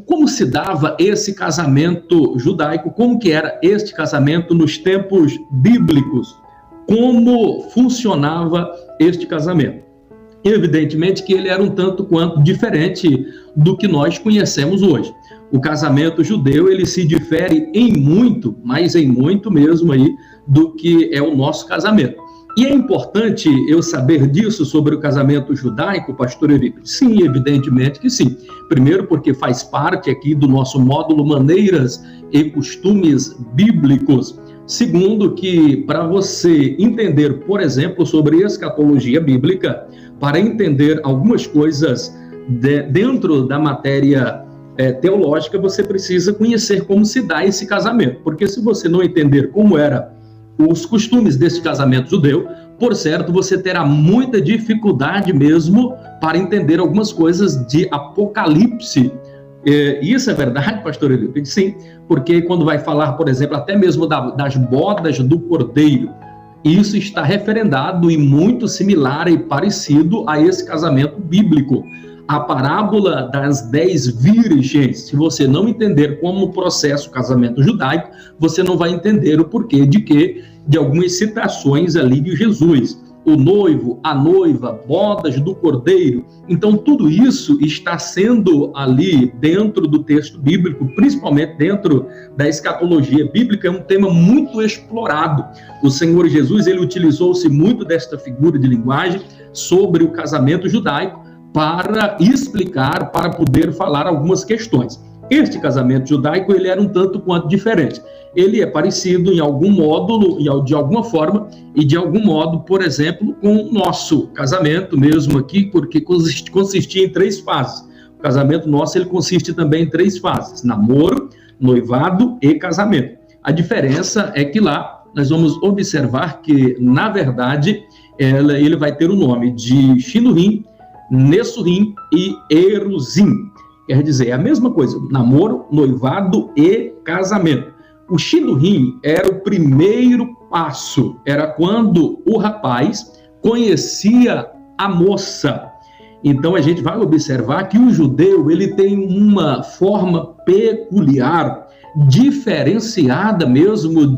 Como se dava esse casamento judaico, como que era este casamento nos tempos bíblicos, como funcionava este casamento. Evidentemente que ele era um tanto quanto diferente do que nós conhecemos hoje. O casamento judeu, ele se difere em muito, mas em muito mesmo aí, do que é o nosso casamento. E é importante eu saber disso sobre o casamento judaico, pastor Eurípides? Sim, evidentemente que sim. Primeiro, porque faz parte aqui do nosso módulo Maneiras e Costumes Bíblicos. Segundo, que para você entender, por exemplo, sobre escatologia bíblica, para entender algumas coisas dentro da matéria teológica, você precisa conhecer como se dá esse casamento. Porque se você não entender como eram os costumes desse casamento judeu, por certo, você terá muita dificuldade mesmo para entender algumas coisas de Apocalipse. Isso é verdade, pastor Eurípides? Sim, porque quando vai falar, por exemplo, até mesmo das bodas do Cordeiro, isso está referendado e muito similar e parecido a esse casamento bíblico. A parábola das 10 virgens, se você não entender como processa o casamento judaico, você não vai entender o porquê de algumas citações ali de Jesus. O noivo, a noiva, bodas do Cordeiro. Então, tudo isso está sendo ali dentro do texto bíblico, principalmente dentro da escatologia bíblica, é um tema muito explorado. O Senhor Jesus, ele utilizou-se muito desta figura de linguagem sobre o casamento judaico para explicar, para poder falar algumas questões. Este casamento judaico, ele era um tanto quanto diferente. Ele é parecido em algum módulo, de alguma forma, e de algum modo, por exemplo, com o nosso casamento mesmo aqui, porque consistia em 3 fases. O casamento nosso, ele consiste também em 3 fases: namoro, noivado e casamento. A diferença é que lá nós vamos observar que, na verdade, ele vai ter o nome de Shinurim, Nessurim e Eruzim. Quer dizer, é a mesma coisa: namoro, noivado e casamento. O Shinurim era o primeiro passo, era quando o rapaz conhecia a moça. Então a gente vai observar que o judeu, ele tem uma forma peculiar, diferenciada mesmo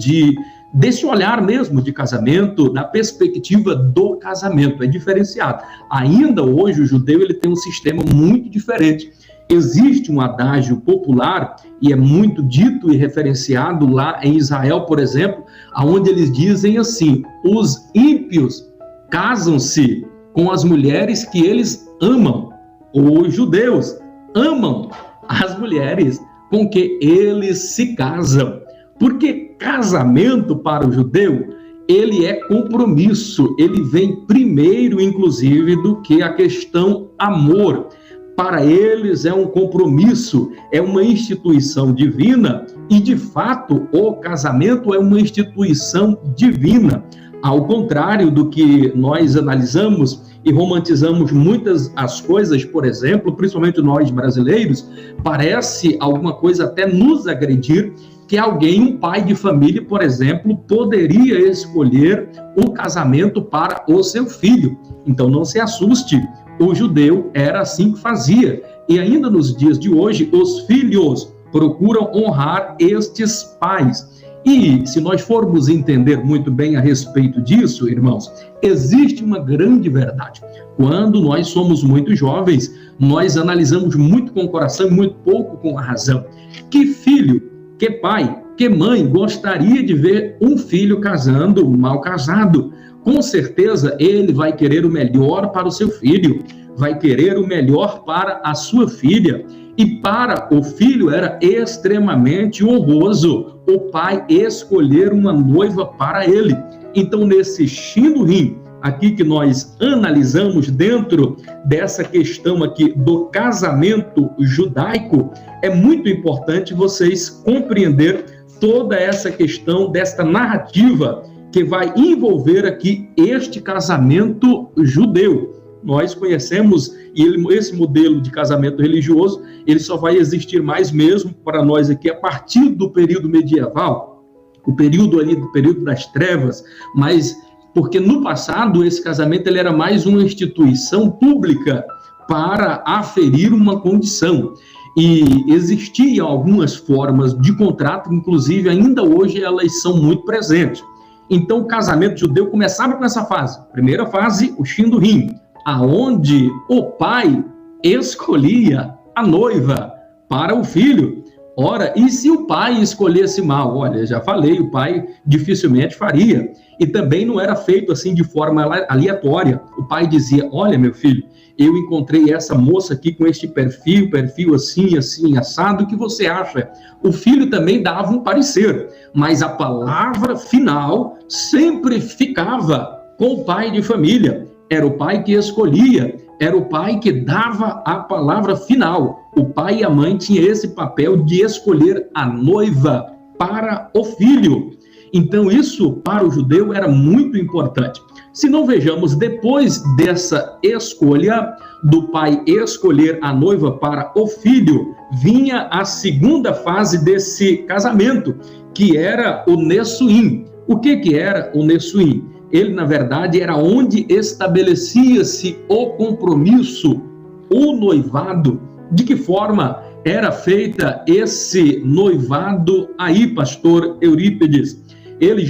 desse olhar mesmo de casamento, da perspectiva do casamento, é diferenciado. Ainda hoje o judeu, ele tem um sistema muito diferente. Existe um adágio popular, e é muito dito e referenciado lá em Israel, por exemplo, onde eles dizem assim: os ímpios casam-se com as mulheres que eles amam. Os judeus amam as mulheres com que eles se casam. Porque casamento para o judeu, ele é compromisso, ele vem primeiro, inclusive, do que a questão amor. Para eles é um compromisso, é uma instituição divina, e de fato o casamento é uma instituição divina. Ao contrário do que nós analisamos e romantizamos muitas as coisas, por exemplo, principalmente nós brasileiros, parece alguma coisa até nos agredir, que alguém, um pai de família, por exemplo, poderia escolher o casamento para o seu filho. Então não se assuste, o judeu era assim que fazia. E ainda nos dias de hoje, os filhos procuram honrar estes pais. E se nós formos entender muito bem a respeito disso, irmãos, existe uma grande verdade. Quando nós somos muito jovens, nós analisamos muito com o coração e muito pouco com a razão. Que filho, que pai, que mãe gostaria de ver um filho casando mal casado? Com certeza ele vai querer o melhor para o seu filho, vai querer o melhor para a sua filha. E para o filho era extremamente honroso o pai escolher uma noiva para ele. Então, nesse Shinurim aqui que nós analisamos dentro dessa questão aqui do casamento judaico, é muito importante vocês compreender toda essa questão desta narrativa que vai envolver aqui este casamento judeu. Nós conhecemos, e esse modelo de casamento religioso, ele só vai existir mais mesmo para nós aqui a partir do período medieval, o período ali, do período das trevas, mas porque no passado esse casamento ele era mais uma instituição pública para aferir uma condição. E existiam algumas formas de contrato, inclusive ainda hoje elas são muito presentes. Então o casamento judeu começava com essa fase. Primeira fase, o Shindurim, aonde o pai escolhia a noiva para o filho. Ora, e se o pai escolhesse mal? Olha, já falei, o pai dificilmente faria. E também não era feito assim de forma aleatória. O pai dizia, olha, meu filho, eu encontrei essa moça aqui com este perfil assim, assim, assado, o que você acha? O filho também dava um parecer, mas a palavra final sempre ficava com o pai de família. Era o pai que escolhia, era o pai que dava a palavra final. O pai e a mãe tinham esse papel de escolher a noiva para o filho. Então isso para o judeu era muito importante. Se não vejamos, depois dessa escolha do pai escolher a noiva para o filho, vinha a segunda fase desse casamento, que era o Nessuim. O que era o Nessuim? Ele, na verdade, era onde estabelecia-se o compromisso, o noivado. De que forma era feita esse noivado aí, pastor Eurípides?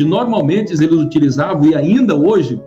Normalmente eles utilizavam, e ainda hoje,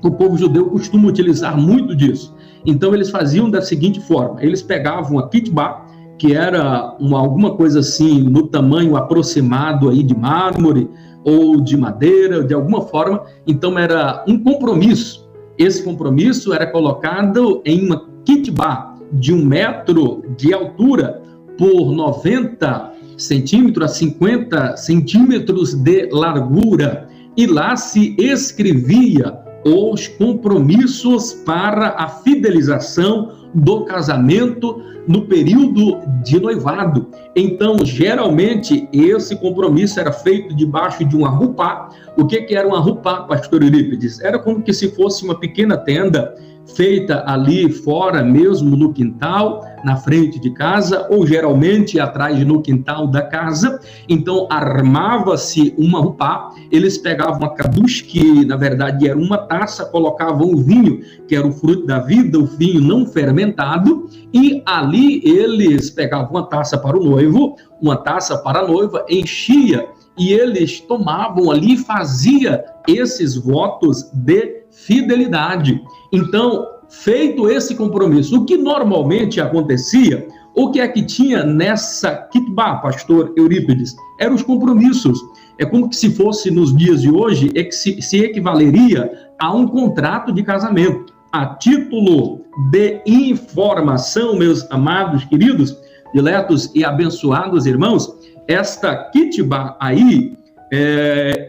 o povo judeu costuma utilizar muito disso. Então eles faziam da seguinte forma, eles pegavam a kitbah, que era alguma coisa assim, no tamanho aproximado aí de mármore, ou de madeira, de alguma forma, então era um compromisso. Esse compromisso era colocado em uma kitbah de 1 metro de altura por 90 centímetros a 50 centímetros de largura, e lá se escrevia os compromissos para a fidelização do casamento no período de noivado. Então, geralmente, esse compromisso era feito debaixo de uma rupá. O que era uma rupá, pastor Eurípides? Era como que se fosse uma pequena tenda feita ali fora mesmo, no quintal, na frente de casa, ou geralmente atrás no quintal da casa. Então armava-se uma rupá, eles pegavam a kadush, que na verdade era uma taça, colocavam o vinho, que era o fruto da vida, o vinho não fermentado, e ali eles pegavam uma taça para o noivo, uma taça para a noiva, enchia, e eles tomavam ali e fazia esses votos de fidelidade. Então, feito esse compromisso, o que normalmente acontecia, o que é que tinha nessa kitbah, pastor Eurípides? Eram os compromissos. É como que se fosse nos dias de hoje, é que se equivaleria a um contrato de casamento. A título de informação, meus amados, queridos, diletos e abençoados irmãos, esta kitbah aí,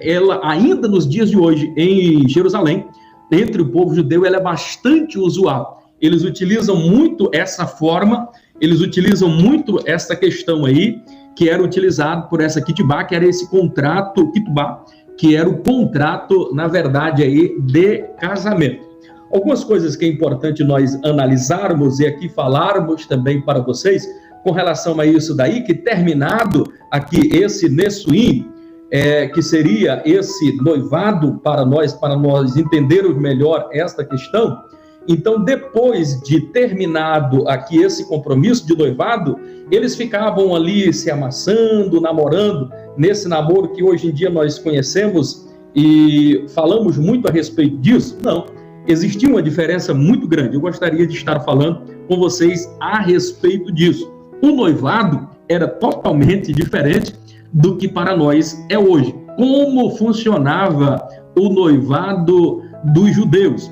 ela ainda nos dias de hoje em Jerusalém, entre o povo judeu, ela é bastante usual. Eles utilizam muito essa forma, eles utilizam muito essa questão aí, que era utilizado por essa kitbah, que era esse contrato, kitbah, que era o contrato, na verdade, aí, de casamento. Algumas coisas que é importante nós analisarmos e aqui falarmos também para vocês, com relação a isso daí, que terminado aqui esse Nessuim, que seria esse noivado para nós entendermos melhor esta questão. Então, depois de terminado aqui esse compromisso de noivado, eles ficavam ali se amassando, namorando, nesse namoro que hoje em dia nós conhecemos e falamos muito a respeito disso. Não, existia uma diferença muito grande. Eu gostaria de estar falando com vocês a respeito disso. O noivado era totalmente diferente do que para nós é hoje. Como funcionava o noivado dos judeus?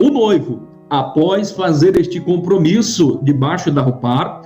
O noivo, após fazer este compromisso debaixo da roupa,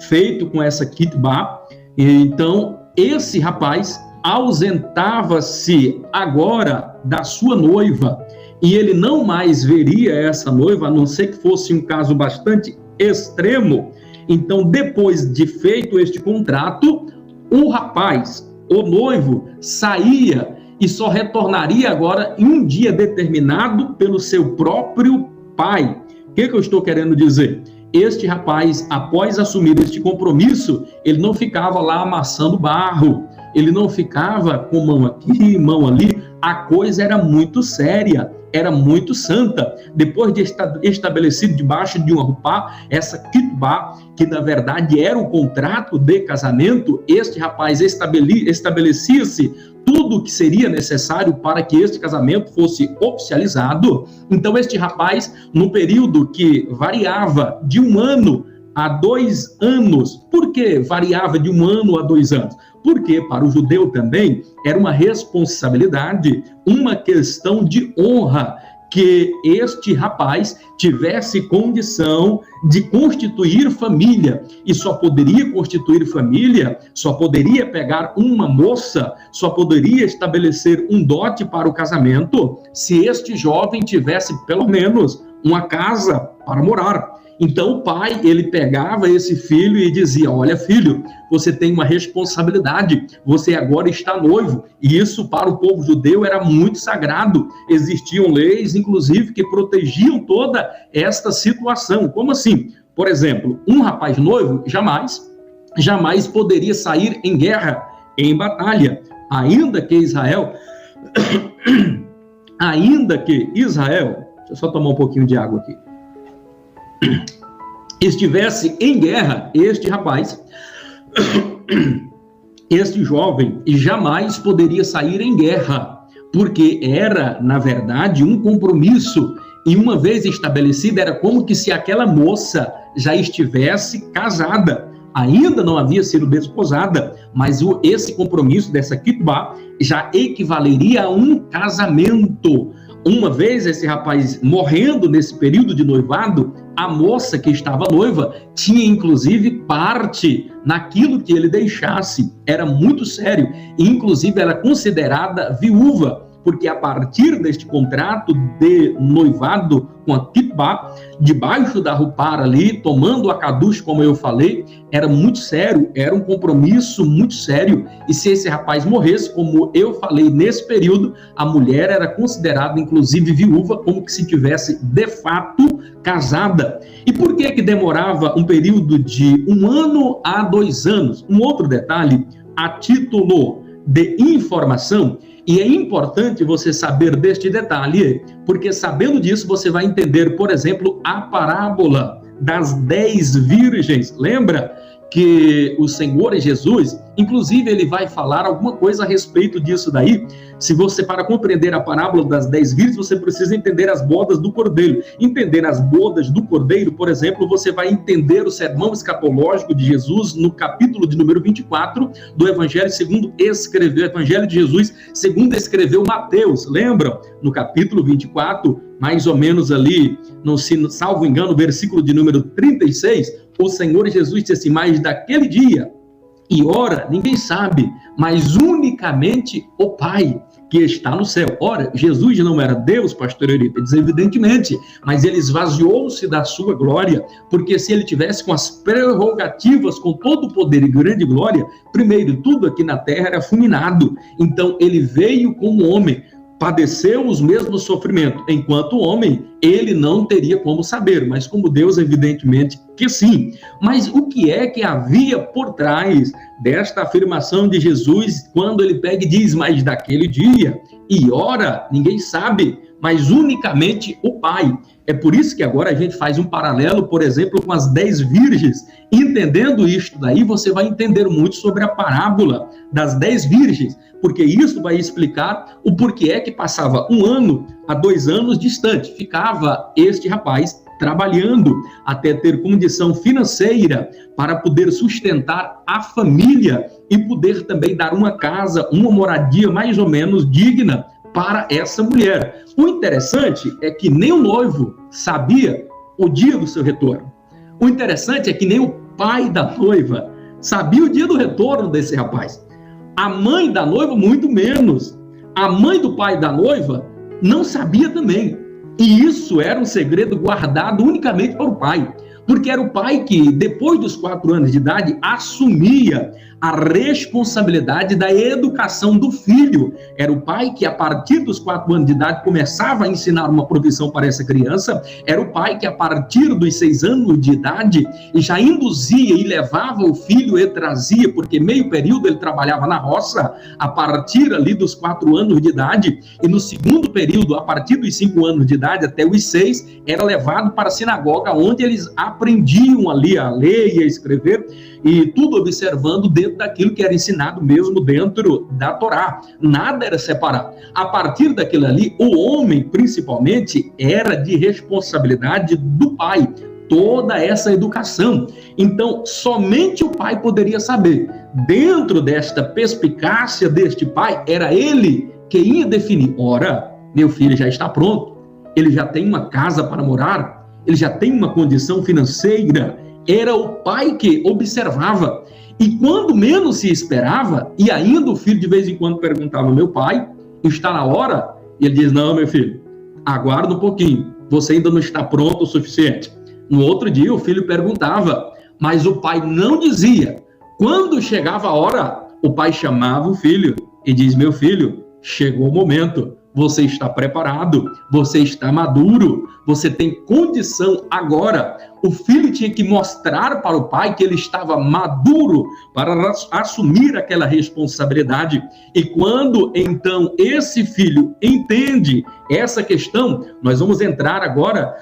feito com essa kitbah, então esse rapaz ausentava-se agora da sua noiva, e ele não mais veria essa noiva, a não ser que fosse um caso bastante extremo. Então, depois de feito este contrato, o rapaz, o noivo, saía e só retornaria agora em um dia determinado pelo seu próprio pai. O que eu estou querendo dizer? Este rapaz, após assumir este compromisso, ele não ficava lá amassando barro, ele não ficava com mão aqui, mão ali, a coisa era muito séria. era muito santa. Depois de estar estabelecido debaixo de uma rupá, essa kitbá, que na verdade era o contrato de casamento, este rapaz estabelecia-se tudo o que seria necessário para que este casamento fosse oficializado. Então este rapaz, no período que variava de 1 ano a 2 anos, por que variava de 1 ano a 2 anos? Porque para o judeu também era uma responsabilidade, uma questão de honra, que este rapaz tivesse condição de constituir família, e só poderia constituir família, só poderia pegar uma moça, só poderia estabelecer um dote para o casamento, se este jovem tivesse pelo menos uma casa para morar. Então o pai, ele pegava esse filho e dizia: olha, filho, você tem uma responsabilidade, você agora está noivo. E isso para o povo judeu era muito sagrado. Existiam leis, inclusive, que protegiam toda esta situação. Como assim? Por exemplo, um rapaz noivo jamais poderia sair em guerra, em batalha, ainda que Israel, deixa eu só tomar um pouquinho de água aqui, estivesse em guerra, este rapaz, este jovem, jamais poderia sair em guerra, porque era, na verdade, um compromisso, e uma vez estabelecida, era como que se aquela moça já estivesse casada, ainda não havia sido desposada, mas esse compromisso dessa kitbá já equivaleria a um casamento. Uma vez esse rapaz morrendo nesse período de noivado, a moça que estava noiva tinha inclusive parte naquilo que ele deixasse. Era muito sério, e inclusive era considerada viúva, porque a partir deste contrato de noivado com a kitbá, debaixo da rupara ali, tomando a kadush, como eu falei, era muito sério, era um compromisso muito sério. E se esse rapaz morresse, como eu falei, nesse período, a mulher era considerada inclusive viúva, como que se tivesse de fato casada. E por que demorava um período de 1 ano a 2 anos? Um outro detalhe, a título de informação, e é importante você saber deste detalhe, porque sabendo disso você vai entender, por exemplo, a parábola das 10 virgens. Lembra que o Senhor Jesus, inclusive, ele vai falar alguma coisa a respeito disso daí. Se você, para compreender a parábola das 10 virgens, você precisa entender as bodas do Cordeiro. Entender as bodas do Cordeiro, por exemplo, você vai entender o sermão escatológico de Jesus no capítulo de número 24 do Evangelho segundo escreveu, Evangelho de Jesus segundo escreveu Mateus. Lembram? No capítulo 24, mais ou menos ali, não se salvo engano, versículo de número 36, o Senhor Jesus disse assim: mas daquele dia e hora ninguém sabe, mas unicamente o Pai que está no céu. Ora, Jesus não era Deus, pastor Euripides, diz evidentemente, mas ele esvaziou-se da sua glória, porque se ele tivesse com as prerrogativas, com todo o poder e grande glória, primeiro, tudo aqui na terra era fulminado. Então ele veio como homem, padeceu os mesmos sofrimentos, enquanto homem, ele não teria como saber, mas como Deus, evidentemente que sim. Mas o que é que havia por trás desta afirmação de Jesus, quando ele pega e diz: mas daquele dia e hora, ninguém sabe, mas unicamente o Pai. É por isso que agora a gente faz um paralelo, por exemplo, com as 10 virgens. Entendendo isto daí, você vai entender muito sobre a parábola das 10 virgens, porque isso vai explicar o porquê é que passava 1 ano a 2 anos distante. Ficava este rapaz trabalhando até ter condição financeira para poder sustentar a família e poder também dar uma casa, uma moradia mais ou menos digna para essa mulher. O interessante é que nem o noivo sabia o dia do seu retorno. O interessante é que nem o pai da noiva sabia o dia do retorno desse rapaz. A mãe da noiva, muito menos. A mãe do pai da noiva não sabia também. E isso era um segredo guardado unicamente para o pai. Porque era o pai que, depois dos 4 anos de idade, assumia a responsabilidade da educação do filho. Era o pai que, a partir dos 4 anos de idade, começava a ensinar uma profissão para essa criança. Era o pai que, a partir dos 6 anos de idade, já induzia e levava o filho e trazia, porque meio período ele trabalhava na roça, a partir ali dos 4 anos de idade, e no segundo período, a partir dos 5 anos de idade até os 6, era levado para a sinagoga, onde eles aprendiam ali a ler e a escrever, e tudo observando dentro daquilo que era ensinado mesmo dentro da Torá. Nada era separado. A partir daquilo ali, o homem, principalmente, era de responsabilidade do pai, toda essa educação. Então, somente o pai poderia saber. Dentro desta perspicácia deste pai, era ele que ia definir: ora, meu filho já está pronto, ele já tem uma casa para morar, ele já tem uma condição financeira. Era o pai que observava. E quando menos se esperava, e ainda o filho de vez em quando perguntava: meu pai, está na hora? E ele diz: não, meu filho, aguarda um pouquinho, você ainda não está pronto o suficiente. No outro dia o filho perguntava, mas o pai não dizia. Quando chegava a hora, o pai chamava o filho e diz: meu filho, chegou o momento, você está preparado, você está maduro, você tem condição agora. O filho tinha que mostrar para o pai que ele estava maduro para assumir aquela responsabilidade. E quando então esse filho entende essa questão, nós vamos entrar agora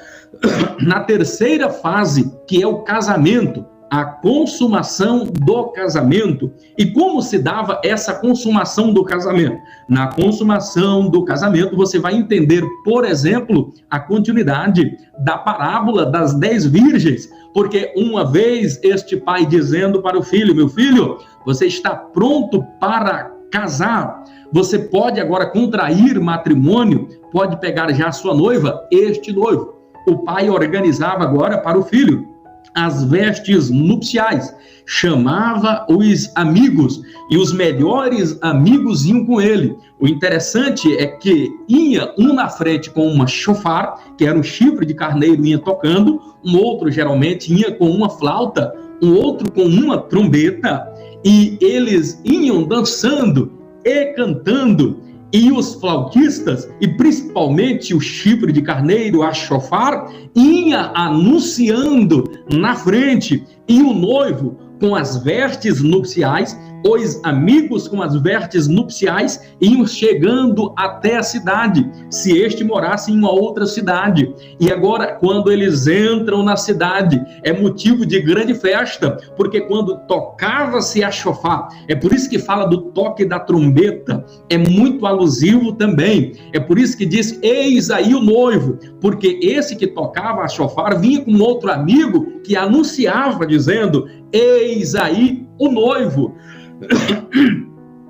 na terceira fase, que é o casamento, a consumação do casamento. E como se dava essa consumação do casamento? Na consumação do casamento, você vai entender, por exemplo, a continuidade da parábola das 10 virgens, porque uma vez este pai dizendo para o filho: meu filho, você está pronto para casar, você pode agora contrair matrimônio, pode pegar já a sua noiva, este noivo. O pai organizava agora para o filho as vestes nupciais, chamava os amigos, e os melhores amigos iam com ele. O interessante é que ia um na frente com uma shofar, que era um chifre de carneiro, ia tocando, um outro geralmente ia com uma flauta, um outro com uma trombeta, e eles iam dançando e cantando. E os flautistas, e principalmente o chifre de carneiro, a shofar, ia anunciando na frente, e o noivo com as vestes nupciais, os amigos com as vestes nupciais iam chegando até a cidade, se este morasse em uma outra cidade. E agora, quando eles entram na cidade, é motivo de grande festa, porque quando tocava-se a shofar, é por isso que fala do toque da trombeta, é muito alusivo também. É por isso que diz: eis aí o noivo, porque esse que tocava a shofar vinha com outro amigo que anunciava, dizendo: eis aí o noivo.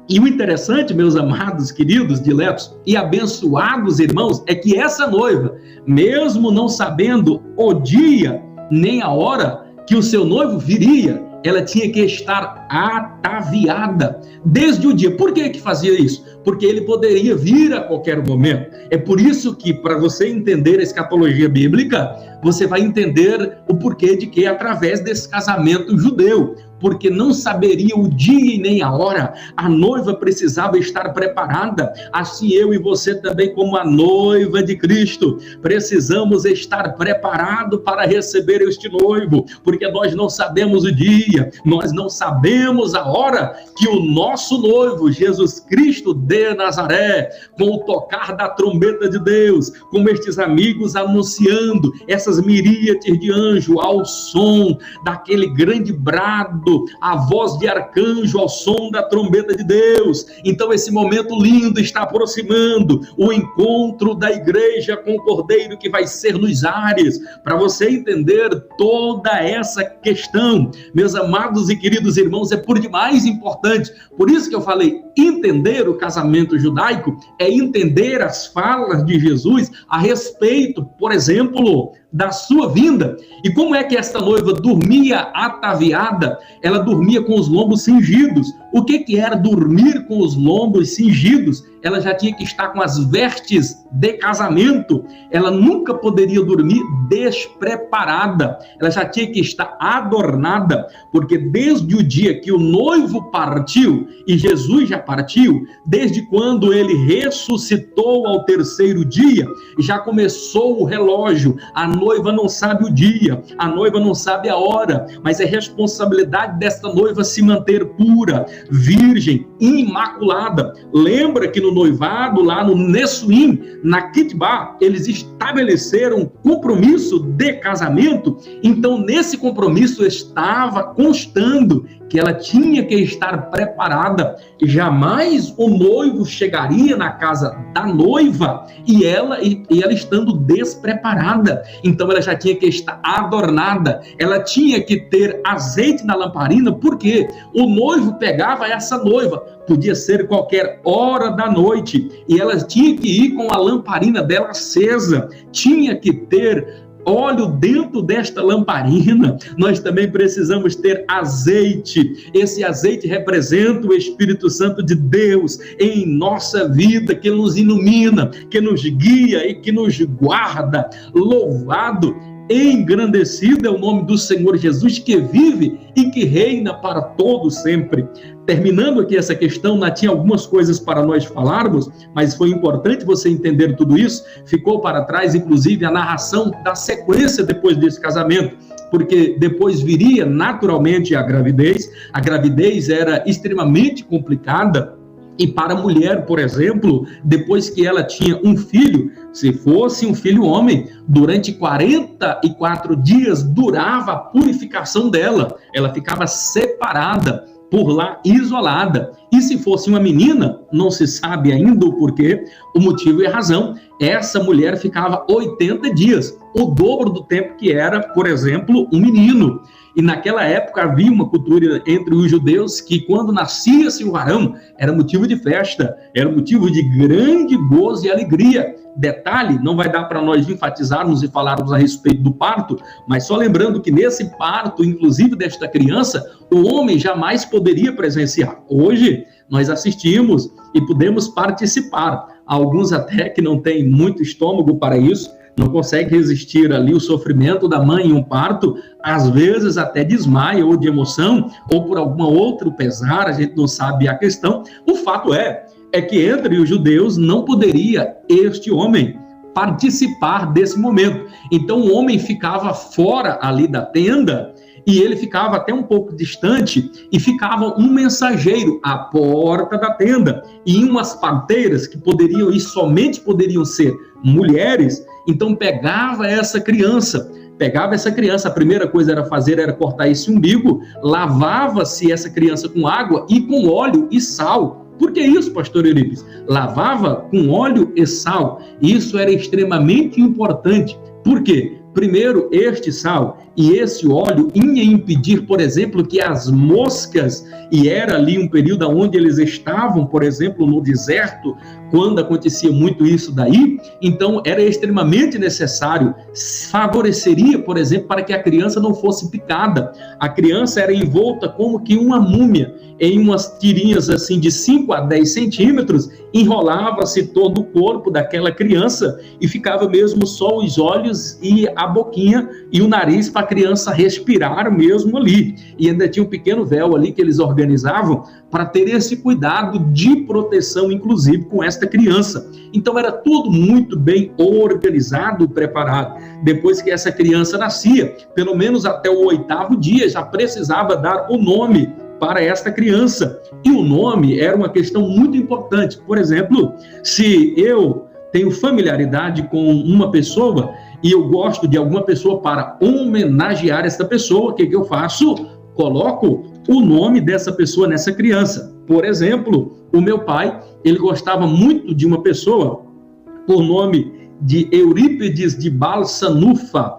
E o interessante, meus amados, queridos, diletos e abençoados irmãos, é que essa noiva, mesmo não sabendo o dia nem a hora que o seu noivo viria, ela tinha que estar ataviada desde o dia. Por que fazia isso? Porque ele poderia vir a qualquer momento. É por isso que, para você entender a escatologia bíblica, você vai entender o porquê de que através desse casamento judeu, porque não saberia o dia e nem a hora, a noiva precisava estar preparada. Assim eu e você também, como a noiva de Cristo, precisamos estar preparados para receber este noivo, porque nós não sabemos o dia, nós não sabemos a hora que o nosso noivo, Jesus Cristo de Nazaré, com o tocar da trombeta de Deus, com estes amigos anunciando, essas miríades de anjo ao som daquele grande brado, a voz de arcanjo ao som da trombeta de Deus. Então esse momento lindo está aproximando, o encontro da igreja com o Cordeiro que vai ser nos ares. Para você entender toda essa questão, meus amados e queridos irmãos, é por demais importante. Por isso que eu falei, entender o casamento judaico é entender as falas de Jesus a respeito, por exemplo, da sua vinda. E como é que esta noiva dormia ataviada? Ela dormia com os lombos cingidos. O que era dormir com os lombos cingidos? ela já tinha que estar com as vestes de casamento, ela nunca poderia dormir despreparada, ela já tinha que estar adornada, porque desde o dia que o noivo partiu, e Jesus já partiu, desde quando ele ressuscitou ao terceiro dia, já começou o relógio, a noiva não sabe o dia, a noiva não sabe a hora, mas é responsabilidade desta noiva se manter pura, virgem, imaculada. Lembra que no noivado, lá no Nessuim, na Kitbá, eles estabeleceram um compromisso de casamento. Então, nesse compromisso estava constando que ela tinha que estar preparada. Jamais o noivo chegaria na casa da noiva e ela estando despreparada. Então, ela já tinha que estar adornada, ela tinha que ter azeite na lamparina, porque o noivo pegava essa noiva, podia ser qualquer hora da noite, e ela tinha que ir com a lamparina dela acesa, tinha que ter óleo dentro desta lamparina. Nós também precisamos ter azeite. Esse azeite representa o Espírito Santo de Deus em nossa vida, que nos ilumina, que nos guia e que nos guarda. Louvado, engrandecido é o nome do Senhor Jesus, que vive e que reina para todo sempre. Terminando aqui essa questão, tinha algumas coisas para nós falarmos, mas foi importante você entender tudo isso. Ficou para trás, inclusive, a narração da sequência depois desse casamento, porque depois viria naturalmente a gravidez. A gravidez era extremamente complicada, e para a mulher, por exemplo, depois que ela tinha um filho, se fosse um filho homem, durante 44 dias durava a purificação dela, ela ficava separada, por lá isolada. E se fosse uma menina, não se sabe ainda o porquê, o motivo e a razão, essa mulher ficava 80 dias, o dobro do tempo que era, por exemplo, um menino. E naquela época havia uma cultura entre os judeus que quando nascia-se o varão, era motivo de festa, era motivo de grande gozo e alegria. Detalhe, não vai dar para nós enfatizarmos e falarmos a respeito do parto, mas só lembrando que nesse parto, inclusive desta criança, o homem jamais poderia presenciar. Hoje, nós assistimos e podemos participar. Alguns até que não têm muito estômago para isso, não consegue resistir ali o sofrimento da mãe em um parto, às vezes até desmaia ou de emoção, ou por alguma outro pesar, a gente não sabe a questão. O fato é que entre os judeus não poderia este homem participar desse momento. Então o homem ficava fora ali da tenda, e ele ficava até um pouco distante, e ficava um mensageiro à porta da tenda, e umas parteiras que poderiam, e somente poderiam ser mulheres, então pegava essa criança, a primeira coisa era cortar esse umbigo, lavava-se essa criança com água e com óleo e sal. Por que isso, pastor Eurípides? Lavava com óleo e sal. Isso era extremamente importante. Por quê? Primeiro, este sal e esse óleo ia impedir, por exemplo, que as moscas, e era ali um período onde eles estavam, por exemplo, no deserto, quando acontecia muito isso daí, então era extremamente necessário, favoreceria, por exemplo, para que a criança não fosse picada. A criança era envolta como que uma múmia, em umas tirinhas assim de 5 a 10 centímetros, enrolava-se todo o corpo daquela criança e ficava mesmo só os olhos e a boquinha e o nariz para a criança respirar mesmo ali. E ainda tinha um pequeno véu ali que eles organizavam para ter esse cuidado de proteção, inclusive com esta criança. Então era tudo muito bem organizado, preparado. Depois que essa criança nascia, pelo menos até o 8º dia, já precisava dar o nome para esta criança. E o nome era uma questão muito importante. Por exemplo, se eu tenho familiaridade com uma pessoa e eu gosto de alguma pessoa para homenagear essa pessoa, o que eu faço? Coloco o nome dessa pessoa nessa criança. Por exemplo, o meu pai, ele gostava muito de uma pessoa por nome de Eurípides de Balsanuffa,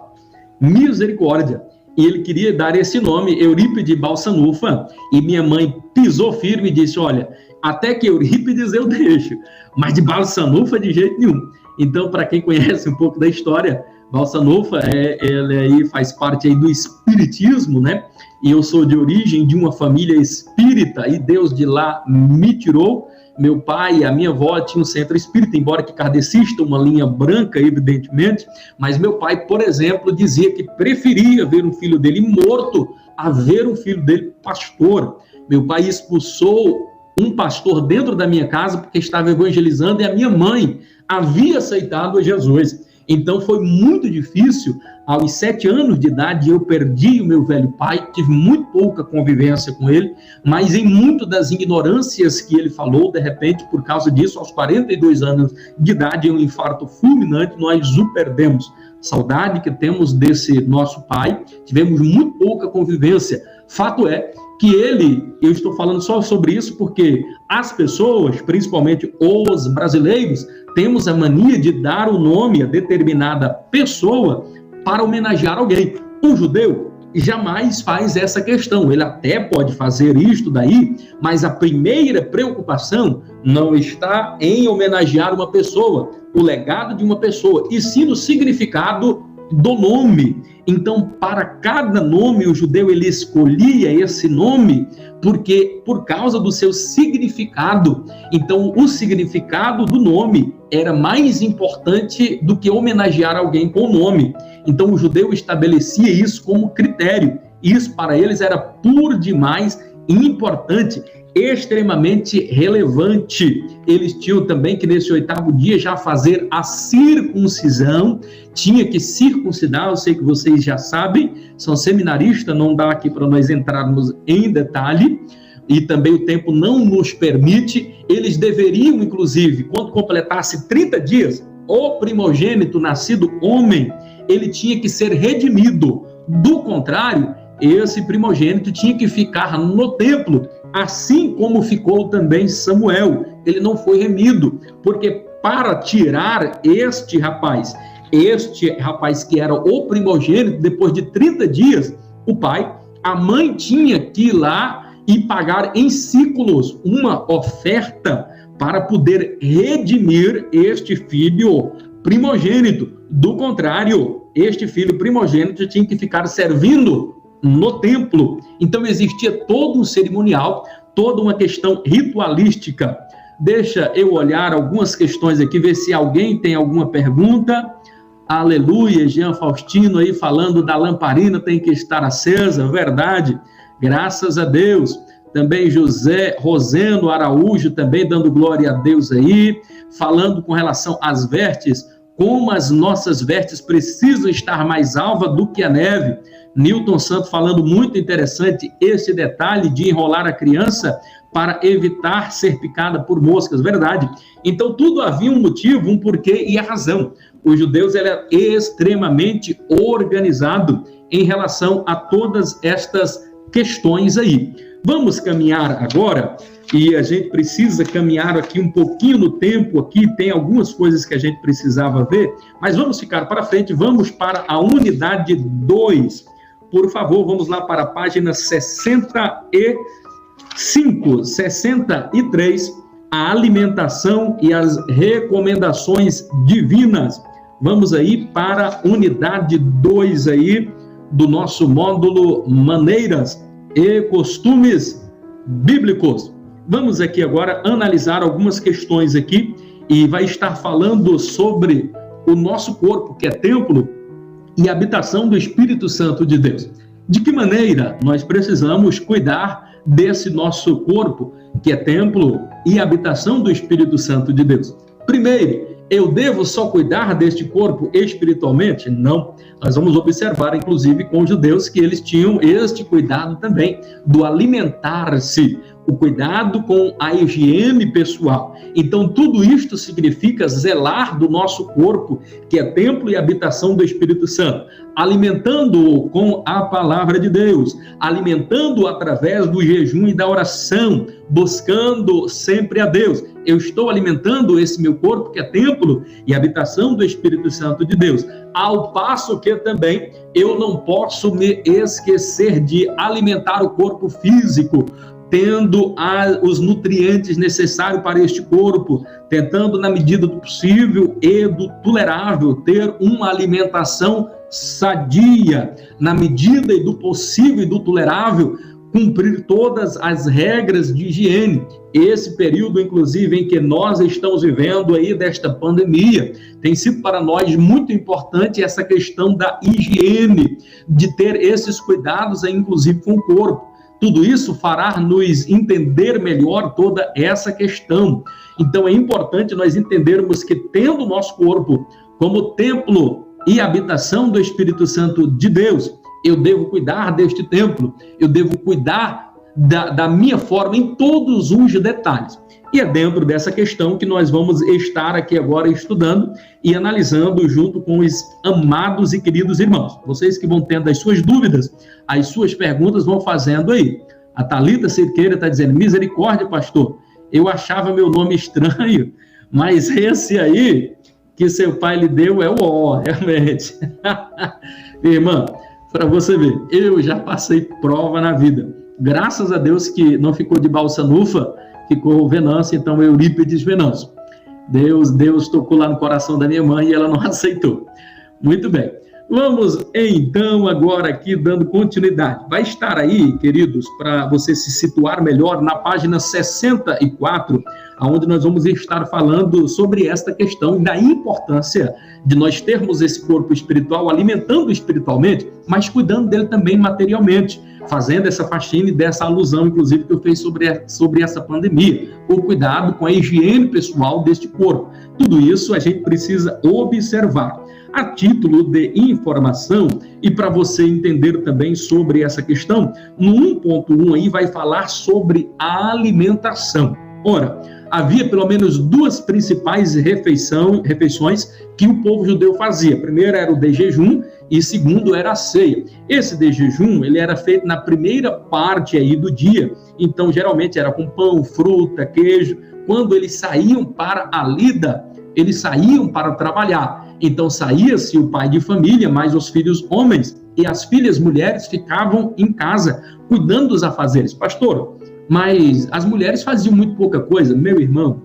misericórdia. E ele queria dar esse nome, Eurípides de Balsanuffa, e minha mãe pisou firme e disse, olha, até que Eurípides eu deixo, mas de Balsanuffa de jeito nenhum. Então, para quem conhece um pouco da história, Balsanuffa, ela aí faz parte aí do espiritismo, né? E eu sou de origem de uma família espírita, e Deus de lá me tirou, Meu pai e a minha avó tinham um centro espírita, embora que kardecista, uma linha branca, evidentemente, mas meu pai, por exemplo, dizia que preferia ver um filho dele morto a ver um filho dele pastor. Meu pai expulsou um pastor dentro da minha casa porque estava evangelizando e a minha mãe havia aceitado a Jesus. Então foi muito difícil. Aos 7 anos de idade eu perdi o meu velho pai, tive muito pouca convivência com ele, mas em muito das ignorâncias que ele falou, de repente, por causa disso, aos 42 anos de idade, um infarto fulminante, nós o perdemos. Saudade que temos desse nosso pai, tivemos muito pouca convivência. Fato é que eu estou falando só sobre isso porque as pessoas, principalmente os brasileiros, temos a mania de dar o nome a determinada pessoa para homenagear alguém. O judeu jamais faz essa questão, ele até pode fazer isto daí, mas a primeira preocupação não está em homenagear uma pessoa, o legado de uma pessoa, e sim no significado do nome. Então, para cada nome, o judeu ele escolhia esse nome porque por causa do seu significado. Então, o significado do nome era mais importante do que homenagear alguém com o nome. Então, o judeu estabelecia isso como critério. Isso para eles era por demais importante, extremamente relevante. Eles tinham também que nesse 8º dia já fazer a circuncisão, tinha que circuncidar, eu sei que vocês já sabem, são seminaristas, não dá aqui para nós entrarmos em detalhe, e também o tempo não nos permite. Eles deveriam, inclusive, quando completasse 30 dias, o primogênito nascido homem, ele tinha que ser redimido. Do contrário, esse primogênito tinha que ficar no templo, assim como ficou também Samuel. Ele não foi remido, porque para tirar este rapaz que era o primogênito, depois de 30 dias, o pai, a mãe tinha que ir lá e pagar em ciclos uma oferta para poder redimir este filho primogênito. Do contrário, este filho primogênito tinha que ficar servindo no templo. Então existia todo um cerimonial, toda uma questão ritualística. Deixa eu olhar algumas questões aqui, ver se alguém tem alguma pergunta. Aleluia, Jean Faustino aí falando da lamparina tem que estar acesa, verdade, graças a Deus. Também José Rosendo Araújo também dando glória a Deus aí, falando com relação às vestes, como as nossas vestes precisam estar mais alvas do que a neve. Newton Santos falando muito interessante esse detalhe de enrolar a criança para evitar ser picada por moscas, verdade. Então tudo havia um motivo, um porquê e a razão. Os judeus eram extremamente organizados em relação a todas estas questões aí. Vamos caminhar agora, e a gente precisa caminhar aqui um pouquinho no tempo, aqui tem algumas coisas que a gente precisava ver, mas vamos ficar para frente, vamos para a unidade 2. Por favor, vamos lá para a página 65, 63, a alimentação e as recomendações divinas. Vamos aí para a unidade 2 aí do nosso módulo Maneiras e Costumes Bíblicos. Vamos aqui agora analisar algumas questões aqui e vai estar falando sobre o nosso corpo, que é templo e habitação do Espírito Santo de Deus. De que maneira nós precisamos cuidar desse nosso corpo, que é templo e habitação do Espírito Santo de Deus? Primeiro, eu devo só cuidar deste corpo espiritualmente? Não. Nós vamos observar, inclusive, com os judeus, que eles tinham este cuidado também, do alimentar-se, o cuidado com a higiene pessoal. Então, tudo isto significa zelar do nosso corpo, que é templo e habitação do Espírito Santo, alimentando-o com a palavra de Deus, alimentando-o através do jejum e da oração, buscando sempre a Deus. Eu estou alimentando esse meu corpo, que é templo e habitação do Espírito Santo de Deus, ao passo que também eu não posso me esquecer de alimentar o corpo físico, tendo os nutrientes necessários para este corpo, tentando, na medida do possível e do tolerável, ter uma alimentação sadia, na medida do possível e do tolerável, cumprir todas as regras de higiene. Esse período, inclusive, em que nós estamos vivendo aí desta pandemia, tem sido para nós muito importante essa questão da higiene, de ter esses cuidados aí, inclusive com o corpo. Tudo isso fará nos entender melhor toda essa questão. Então é importante nós entendermos que, tendo o nosso corpo como templo e habitação do Espírito Santo de Deus, eu devo cuidar deste templo, eu devo cuidar da minha forma em todos os detalhes. E é dentro dessa questão que nós vamos estar aqui agora estudando e analisando junto com os amados e queridos irmãos. Vocês que vão tendo as suas dúvidas, as suas perguntas, vão fazendo aí. A Thalita Cerqueira está dizendo: misericórdia, pastor, eu achava meu nome estranho, mas esse aí que seu pai lhe deu é o O, realmente. Irmã, para você ver, eu já passei prova na vida. Graças a Deus que não ficou de Balsanufa, ficou Venâncio, então Eurípides Venâncio. Deus tocou lá no coração da minha mãe e ela não aceitou. Muito bem. Vamos então agora aqui dando continuidade. Vai estar aí, queridos, para você se situar melhor na página 64, onde nós vamos estar falando sobre esta questão da importância de nós termos esse corpo espiritual, alimentando espiritualmente, mas cuidando dele também materialmente, fazendo essa faxina e dessa alusão, inclusive, que eu fiz sobre essa pandemia, o cuidado com a higiene pessoal deste corpo. Tudo isso a gente precisa observar. A título de informação, e para você entender também sobre essa questão, no 1.1 aí vai falar sobre a alimentação. Ora, havia pelo menos duas principais refeições que o povo judeu fazia. A primeira era o de jejum e segundo era a ceia. Esse de jejum, ele era feito na primeira parte aí do dia, então geralmente era com pão, fruta, queijo. Quando eles saíam para a lida, eles saíam para trabalhar. Então saía-se o pai de família, mais os filhos homens, e as filhas mulheres ficavam em casa, cuidando dos afazeres. Pastor, mas as mulheres faziam muito pouca coisa. Meu irmão,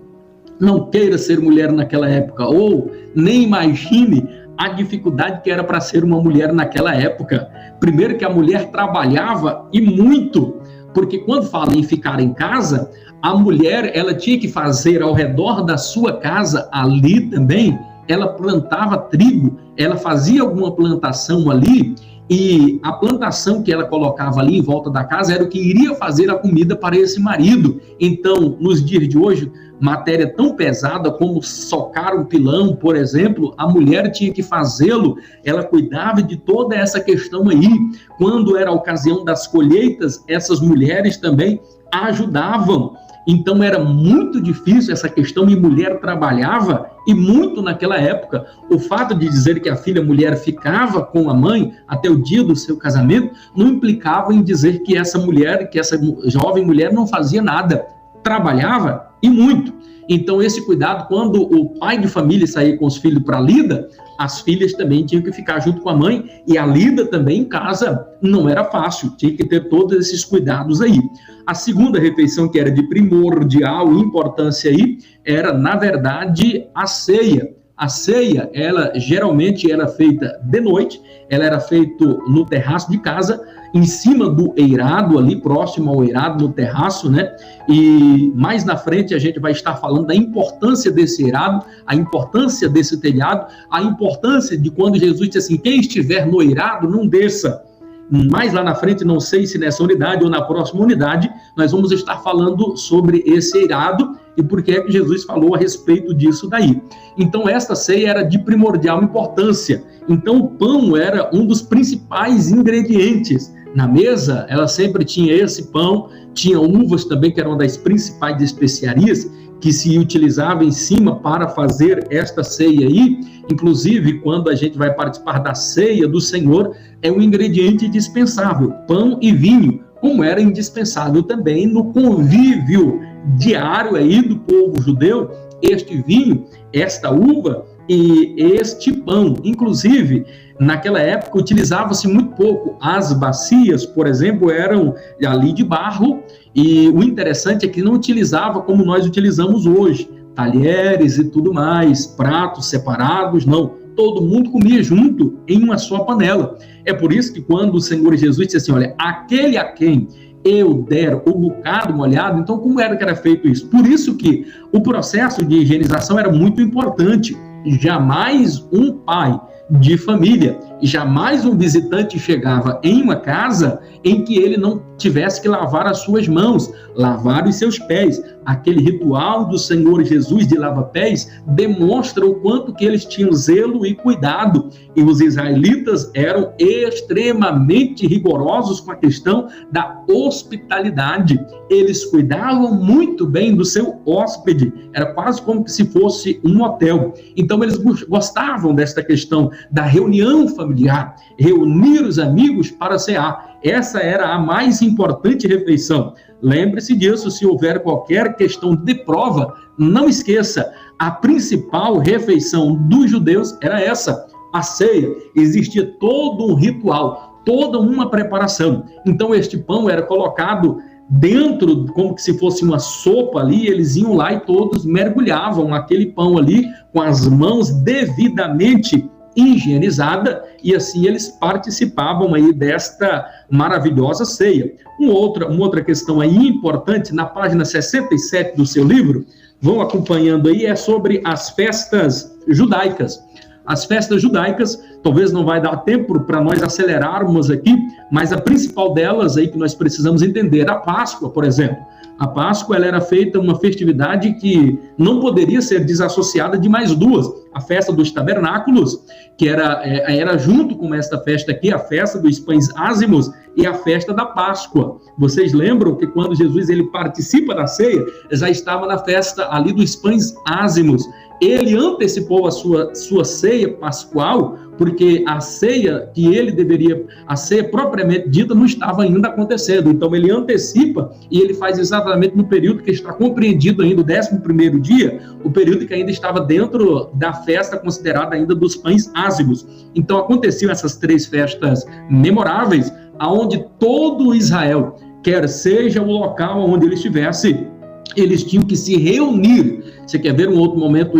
não queira ser mulher naquela época, ou nem imagine a dificuldade que era para ser uma mulher naquela época. Primeiro que a mulher trabalhava e muito, porque quando fala em ficar em casa, a mulher ela tinha que fazer ao redor da sua casa, ali também, ela plantava trigo, ela fazia alguma plantação ali, e a plantação que ela colocava ali em volta da casa era o que iria fazer a comida para esse marido. Então, nos dias de hoje, matéria tão pesada como socar um pilão, por exemplo, a mulher tinha que fazê-lo, ela cuidava de toda essa questão aí. Quando era a ocasião das colheitas, essas mulheres também ajudavam. Então era muito difícil essa questão, e mulher trabalhava, e muito naquela época. O fato de dizer que a filha mulher ficava com a mãe até o dia do seu casamento, não implicava em dizer que essa mulher, que essa jovem mulher não fazia nada, trabalhava e muito. Então esse cuidado, quando o pai de família saía com os filhos para a lida, as filhas também tinham que ficar junto com a mãe, e a lida também em casa não era fácil, tinha que ter todos esses cuidados aí. A segunda refeição, que era de primordial importância aí, era, na verdade, a ceia. A ceia, ela geralmente era feita de noite, ela era feita no terraço de casa, em cima do eirado, ali próximo ao eirado, no terraço, né? E mais na frente a gente vai estar falando da importância desse eirado, a importância desse telhado, a importância de quando Jesus disse assim: quem estiver no eirado, não desça. Mais lá na frente, não sei se nessa unidade ou na próxima unidade, nós vamos estar falando sobre esse eirado e por que é que Jesus falou a respeito disso daí. Então, esta ceia era de primordial importância. Então, o pão era um dos principais ingredientes. Na mesa, ela sempre tinha esse pão, tinha uvas também, que eram uma das principais especiarias, que se utilizava em cima para fazer esta ceia aí. Inclusive, quando a gente vai participar da ceia do Senhor, é um ingrediente indispensável, pão e vinho, como era indispensável também no convívio diário aí do povo judeu, este vinho, esta uva e este pão. Inclusive, naquela época utilizava-se muito pouco. As bacias, por exemplo, eram ali de barro, e o interessante é que não utilizava como nós utilizamos hoje, talheres e tudo mais, pratos separados, não. Todo mundo comia junto em uma só panela. É por isso que quando o Senhor Jesus disse assim: olha, aquele a quem eu der o bocado molhado. Então, como era que era feito isso? Por isso que o processo de higienização era muito importante. Jamais um pai de família, jamais um visitante chegava em uma casa em que ele não tivesse que lavar as suas mãos, lavar os seus pés. Aquele ritual do Senhor Jesus de lava-pés demonstra o quanto que eles tinham zelo e cuidado. E os israelitas eram extremamente rigorosos com a questão da hospitalidade. Eles cuidavam muito bem do seu hóspede. Era quase como se fosse um hotel. Então eles gostavam desta questão da reunião familiar, reunir os amigos para cear. Essa era a mais importante refeição. Lembre-se disso, se houver qualquer questão de prova, não esqueça, a principal refeição dos judeus era essa, a ceia. Existia todo um ritual, toda uma preparação. Então este pão era colocado dentro, como se fosse uma sopa ali, eles iam lá e todos mergulhavam aquele pão ali com as mãos devidamente higienizada, e assim eles participavam aí desta maravilhosa ceia. Uma outra questão aí importante, na página 67 do seu livro, vão acompanhando aí, é sobre as festas judaicas. As festas judaicas, talvez não vai dar tempo para nós acelerarmos aqui, mas a principal delas aí que nós precisamos entender, a Páscoa, por exemplo. A Páscoa, ela era feita uma festividade que não poderia ser desassociada de mais duas. A festa dos tabernáculos, que era junto com esta festa aqui, a festa dos pães ázimos e a festa da Páscoa. Vocês lembram que quando Jesus ele participa da ceia, já estava na festa ali dos pães ázimos. Ele antecipou a sua ceia pascual, porque a ceia que ele deveria, a ceia propriamente dita, não estava ainda acontecendo. Então ele antecipa e ele faz exatamente no período que está compreendido ainda, o 11º dia, o período que ainda estava dentro da festa considerada ainda dos pães ázimos. Então aconteciam essas 3 festas memoráveis, aonde todo Israel, quer seja o local onde ele estivesse, eles tinham que se reunir. Você quer ver um outro momento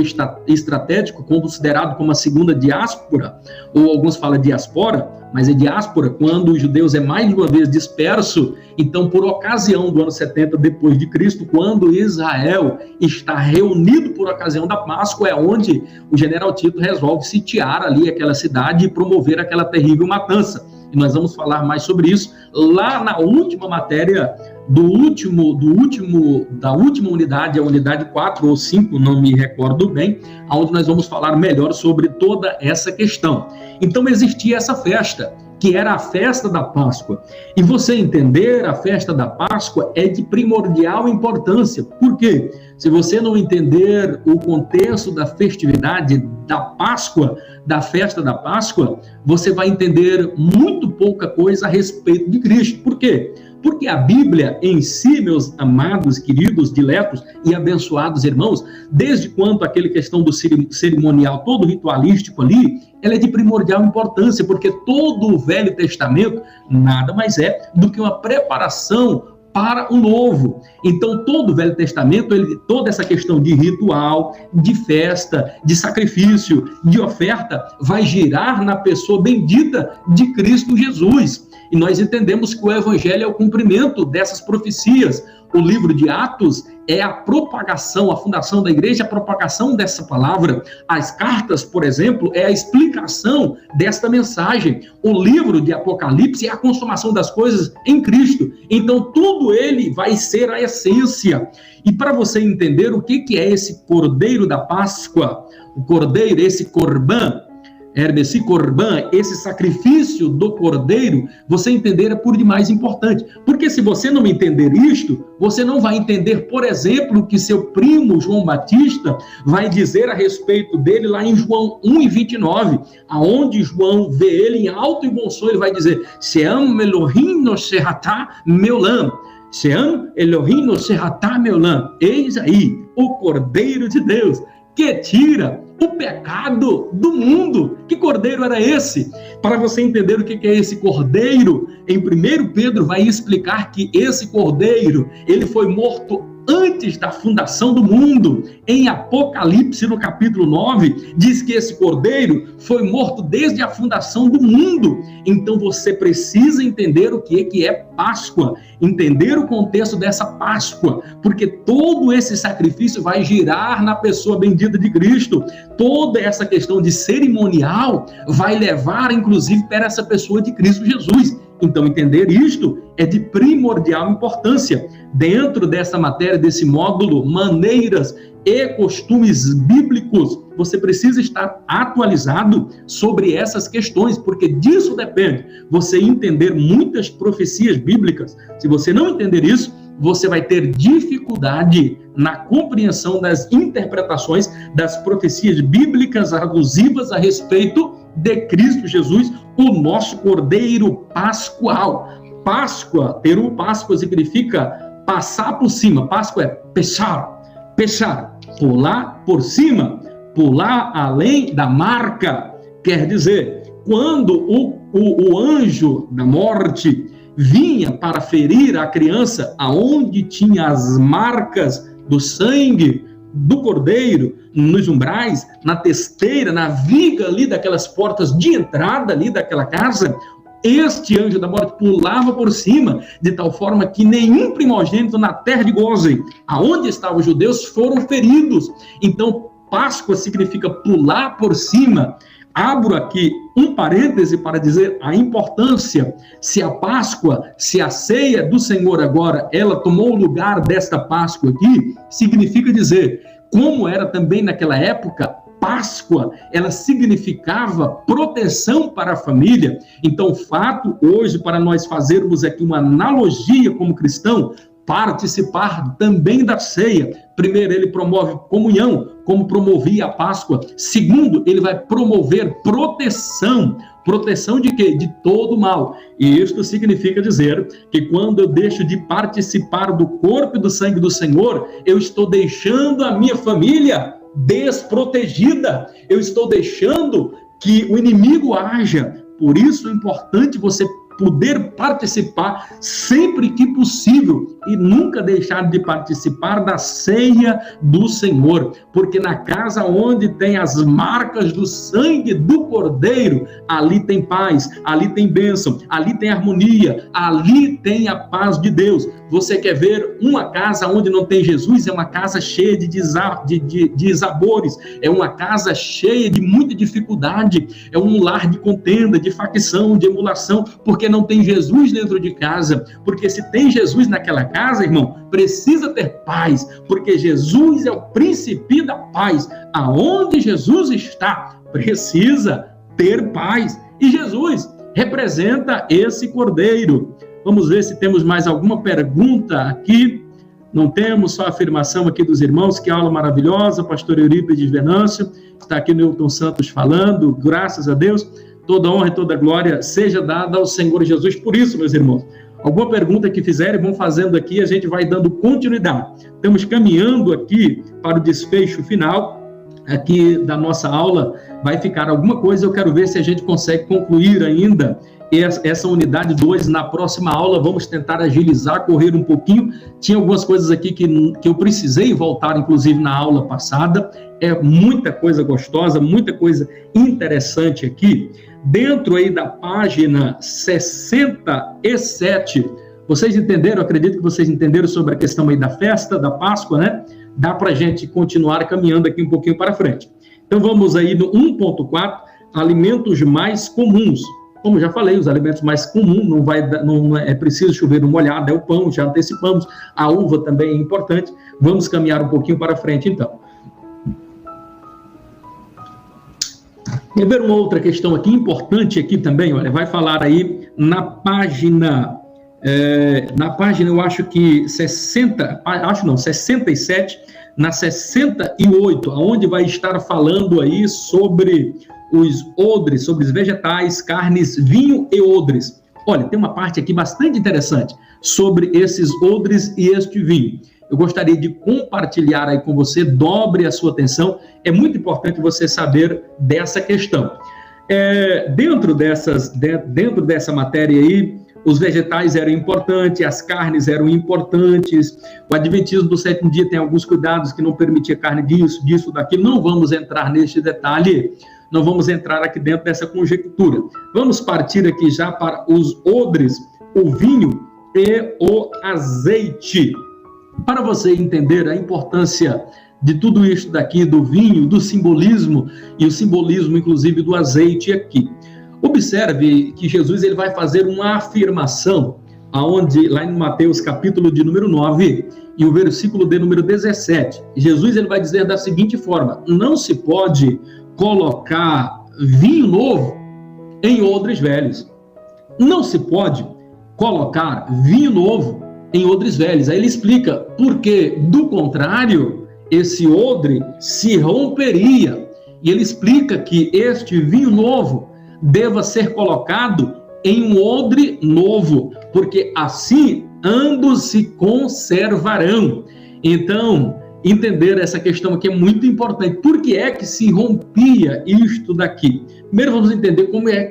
estratégico, considerado como a segunda diáspora, ou alguns falam diaspora, mas é diáspora, quando os judeus é mais uma vez disperso. Então, por ocasião do ano 70 depois de Cristo, quando Israel está reunido por ocasião da Páscoa, é onde o general Tito resolve sitiar ali aquela cidade e promover aquela terrível matança. E nós vamos falar mais sobre isso lá na última matéria da última unidade, a unidade 4 ou 5, não me recordo bem, onde nós vamos falar melhor sobre toda essa questão. Então existia essa festa, que era a festa da Páscoa. E você entender a festa da Páscoa é de primordial importância. Por quê? Se você não entender o contexto da festividade da Páscoa, da festa da Páscoa, você vai entender muito pouca coisa a respeito de Cristo. Por quê? Porque a Bíblia em si, meus amados, queridos, diletos e abençoados irmãos, desde quando aquela questão do cerimonial, todo ritualístico ali, ela é de primordial importância, porque todo o Velho Testamento nada mais é do que uma preparação para o Novo. Então, todo o Velho Testamento, toda essa questão de ritual, de festa, de sacrifício, de oferta, vai girar na pessoa bendita de Cristo Jesus. E nós entendemos que o Evangelho é o cumprimento dessas profecias. O livro de Atos é a propagação, a fundação da igreja, a propagação dessa palavra. As cartas, por exemplo, é a explicação desta mensagem. O livro de Apocalipse é a consumação das coisas em Cristo. Então, tudo ele vai ser a essência. E para você entender o que é esse Cordeiro da Páscoa, o Cordeiro, esse Corban, Herbessi Corban, esse sacrifício do Cordeiro, você entender é por demais importante. Porque se você não entender isto, você não vai entender, por exemplo, o que seu primo João Batista vai dizer a respeito dele lá em João 1:29, aonde João vê ele em alto e bom som, ele vai dizer: Seam Elohim no Serratá Meulam. Seam Elohim no Serratá Meulam. Eis aí o Cordeiro de Deus, que tira o pecado do mundo. Que cordeiro era esse? Para você entender o que é esse cordeiro, em 1 Pedro vai explicar que esse cordeiro, ele foi morto antes da fundação do mundo. Em Apocalipse, no capítulo 9, diz que esse cordeiro foi morto desde a fundação do mundo. Então você precisa entender o que é Páscoa, entender o contexto dessa Páscoa, porque todo esse sacrifício vai girar na pessoa bendita de Cristo. Toda essa questão de cerimonial vai levar, inclusive, para essa pessoa de Cristo Jesus. Então, entender isto é de primordial importância. Dentro dessa matéria, desse módulo, maneiras e costumes bíblicos, você precisa estar atualizado sobre essas questões, porque disso depende você entender muitas profecias bíblicas. Se você não entender isso, você vai ter dificuldade na compreensão das interpretações das profecias bíblicas alusivas a respeito de Cristo Jesus, o nosso Cordeiro Pascual. Páscoa, termo Páscoa significa passar por cima. Páscoa é pechar, pular por cima, pular além da marca. Quer dizer, quando o anjo da morte vinha para ferir a criança aonde tinha as marcas do sangue do cordeiro, nos umbrais, na testeira, na viga ali daquelas portas de entrada ali daquela casa, este anjo da morte pulava por cima, de tal forma que nenhum primogênito na terra de Gósen, aonde estavam os judeus, foram feridos. Então, Páscoa significa pular por cima. Abro aqui um parêntese para dizer a importância. Se a Páscoa, se a ceia do Senhor agora, ela tomou o lugar desta Páscoa aqui, significa dizer, como era também naquela época, Páscoa, ela significava proteção para a família. Então, o fato hoje, para nós fazermos aqui uma analogia como cristão, participar também da ceia. Primeiro, ele promove comunhão, como promovia a Páscoa. Segundo, ele vai promover proteção. Proteção de quê? De todo mal. E isto significa dizer que quando eu deixo de participar do corpo e do sangue do Senhor, eu estou deixando a minha família desprotegida. Eu estou deixando que o inimigo haja. Por isso é importante você poder participar sempre que possível e nunca deixar de participar da ceia do Senhor, porque na casa onde tem as marcas do sangue do Cordeiro, ali tem paz, ali tem bênção, ali tem harmonia, ali tem a paz de Deus. Você quer ver uma casa onde não tem Jesus? É uma casa cheia de desabores, é uma casa cheia de muita dificuldade, é um lar de contenda, de facção, de emulação, porque não tem Jesus dentro de casa. Porque se tem Jesus naquela casa, irmão, precisa ter paz, porque Jesus é o príncipe da paz. Aonde Jesus está, precisa ter paz. E Jesus representa esse Cordeiro. Vamos ver se temos mais alguma pergunta aqui. Não temos, só a afirmação aqui dos irmãos. Que aula maravilhosa, pastor Eurípides Venâncio. Está aqui o Newton Santos falando, graças a Deus. Toda honra e toda glória seja dada ao Senhor Jesus. Por isso, meus irmãos, alguma pergunta que fizerem, vão fazendo aqui, a gente vai dando continuidade. Estamos caminhando aqui para o desfecho final aqui da nossa aula. Vai ficar alguma coisa, eu quero ver se a gente consegue concluir ainda essa unidade 2 na próxima aula. Vamos tentar agilizar, correr um pouquinho. Tinha algumas coisas aqui que eu precisei voltar, inclusive, na aula passada. É muita coisa gostosa, muita coisa interessante aqui. Dentro aí da página 67, vocês entenderam? Acredito que vocês entenderam sobre a questão aí da festa, da Páscoa, né? Dá para a gente continuar caminhando aqui um pouquinho para frente. Então vamos aí no 1.4, alimentos mais comuns. Como já falei, os alimentos mais comuns, não é preciso chover no molhado, é o pão, já antecipamos. A uva também é importante. Vamos caminhar um pouquinho para frente, então. Quer ver uma outra questão aqui, importante aqui também, olha, vai falar aí na página, eu acho que 67, na 68, onde vai estar falando aí sobre os odres, sobre os vegetais, carnes, vinho e odres. Olha, tem uma parte aqui bastante interessante sobre esses odres e este vinho. Eu gostaria de compartilhar aí com você, dobre a sua atenção, é muito importante você saber dessa questão. Dentro dessa matéria aí, os vegetais eram importantes, as carnes eram importantes, o adventismo do sétimo dia tem alguns cuidados que não permitia carne disso, daquilo. Não vamos entrar neste detalhe, não vamos entrar aqui dentro dessa conjectura. Vamos partir aqui já para os odres, o vinho e o azeite. Para você entender a importância de tudo isso daqui, do vinho, do simbolismo, e o simbolismo, inclusive, do azeite aqui. Observe que Jesus ele vai fazer uma afirmação, aonde, lá em Mateus, capítulo de número 9, e o versículo de número 17. Jesus ele vai dizer da seguinte forma: não se pode colocar vinho novo em odres velhos. Não se pode colocar vinho novo em odres velhos. Aí ele explica, porque, do contrário, esse odre se romperia. E ele explica que este vinho novo deva ser colocado em um odre novo, porque assim ambos se conservarão. Então, entender essa questão aqui é muito importante. Por que é que se rompia isto daqui? Primeiro vamos entender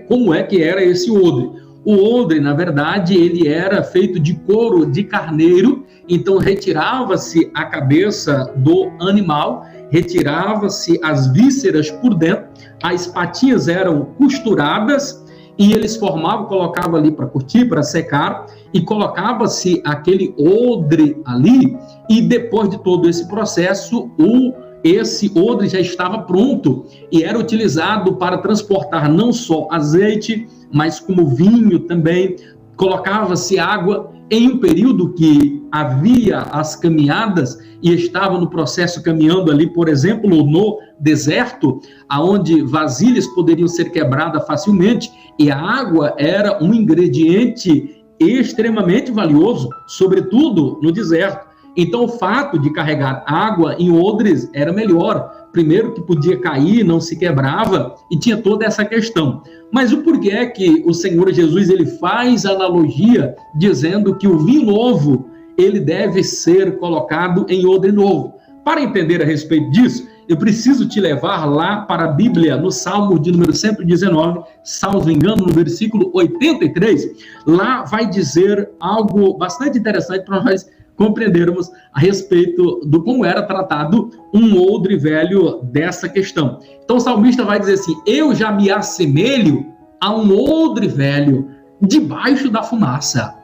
como é que era esse odre. O odre, na verdade, ele era feito de couro de carneiro, então retirava-se a cabeça do animal, retirava-se as vísceras por dentro, as patinhas eram costuradas e eles formavam, colocavam ali para curtir, para secar, e colocava-se aquele odre ali, e depois de todo esse processo, esse odre já estava pronto e era utilizado para transportar não só azeite, mas como vinho também. Colocava-se água em um período que havia as caminhadas e estava no processo caminhando ali, por exemplo, no deserto, aonde vasilhas poderiam ser quebradas facilmente, e a água era um ingrediente extremamente valioso, sobretudo no deserto. Então, o fato de carregar água em odres era melhor. Primeiro, que podia cair, não se quebrava, e tinha toda essa questão. Mas o porquê é que o Senhor Jesus ele faz analogia dizendo que o vinho novo ele deve ser colocado em odre novo? Para entender a respeito disso, eu preciso te levar lá para a Bíblia, no Salmo de número 119, salvo engano, no versículo 83. Lá vai dizer algo bastante interessante para nós compreendermos a respeito do como era tratado um odre velho dessa questão. Então o salmista vai dizer assim: eu já me assemelho a um odre velho debaixo da fumaça.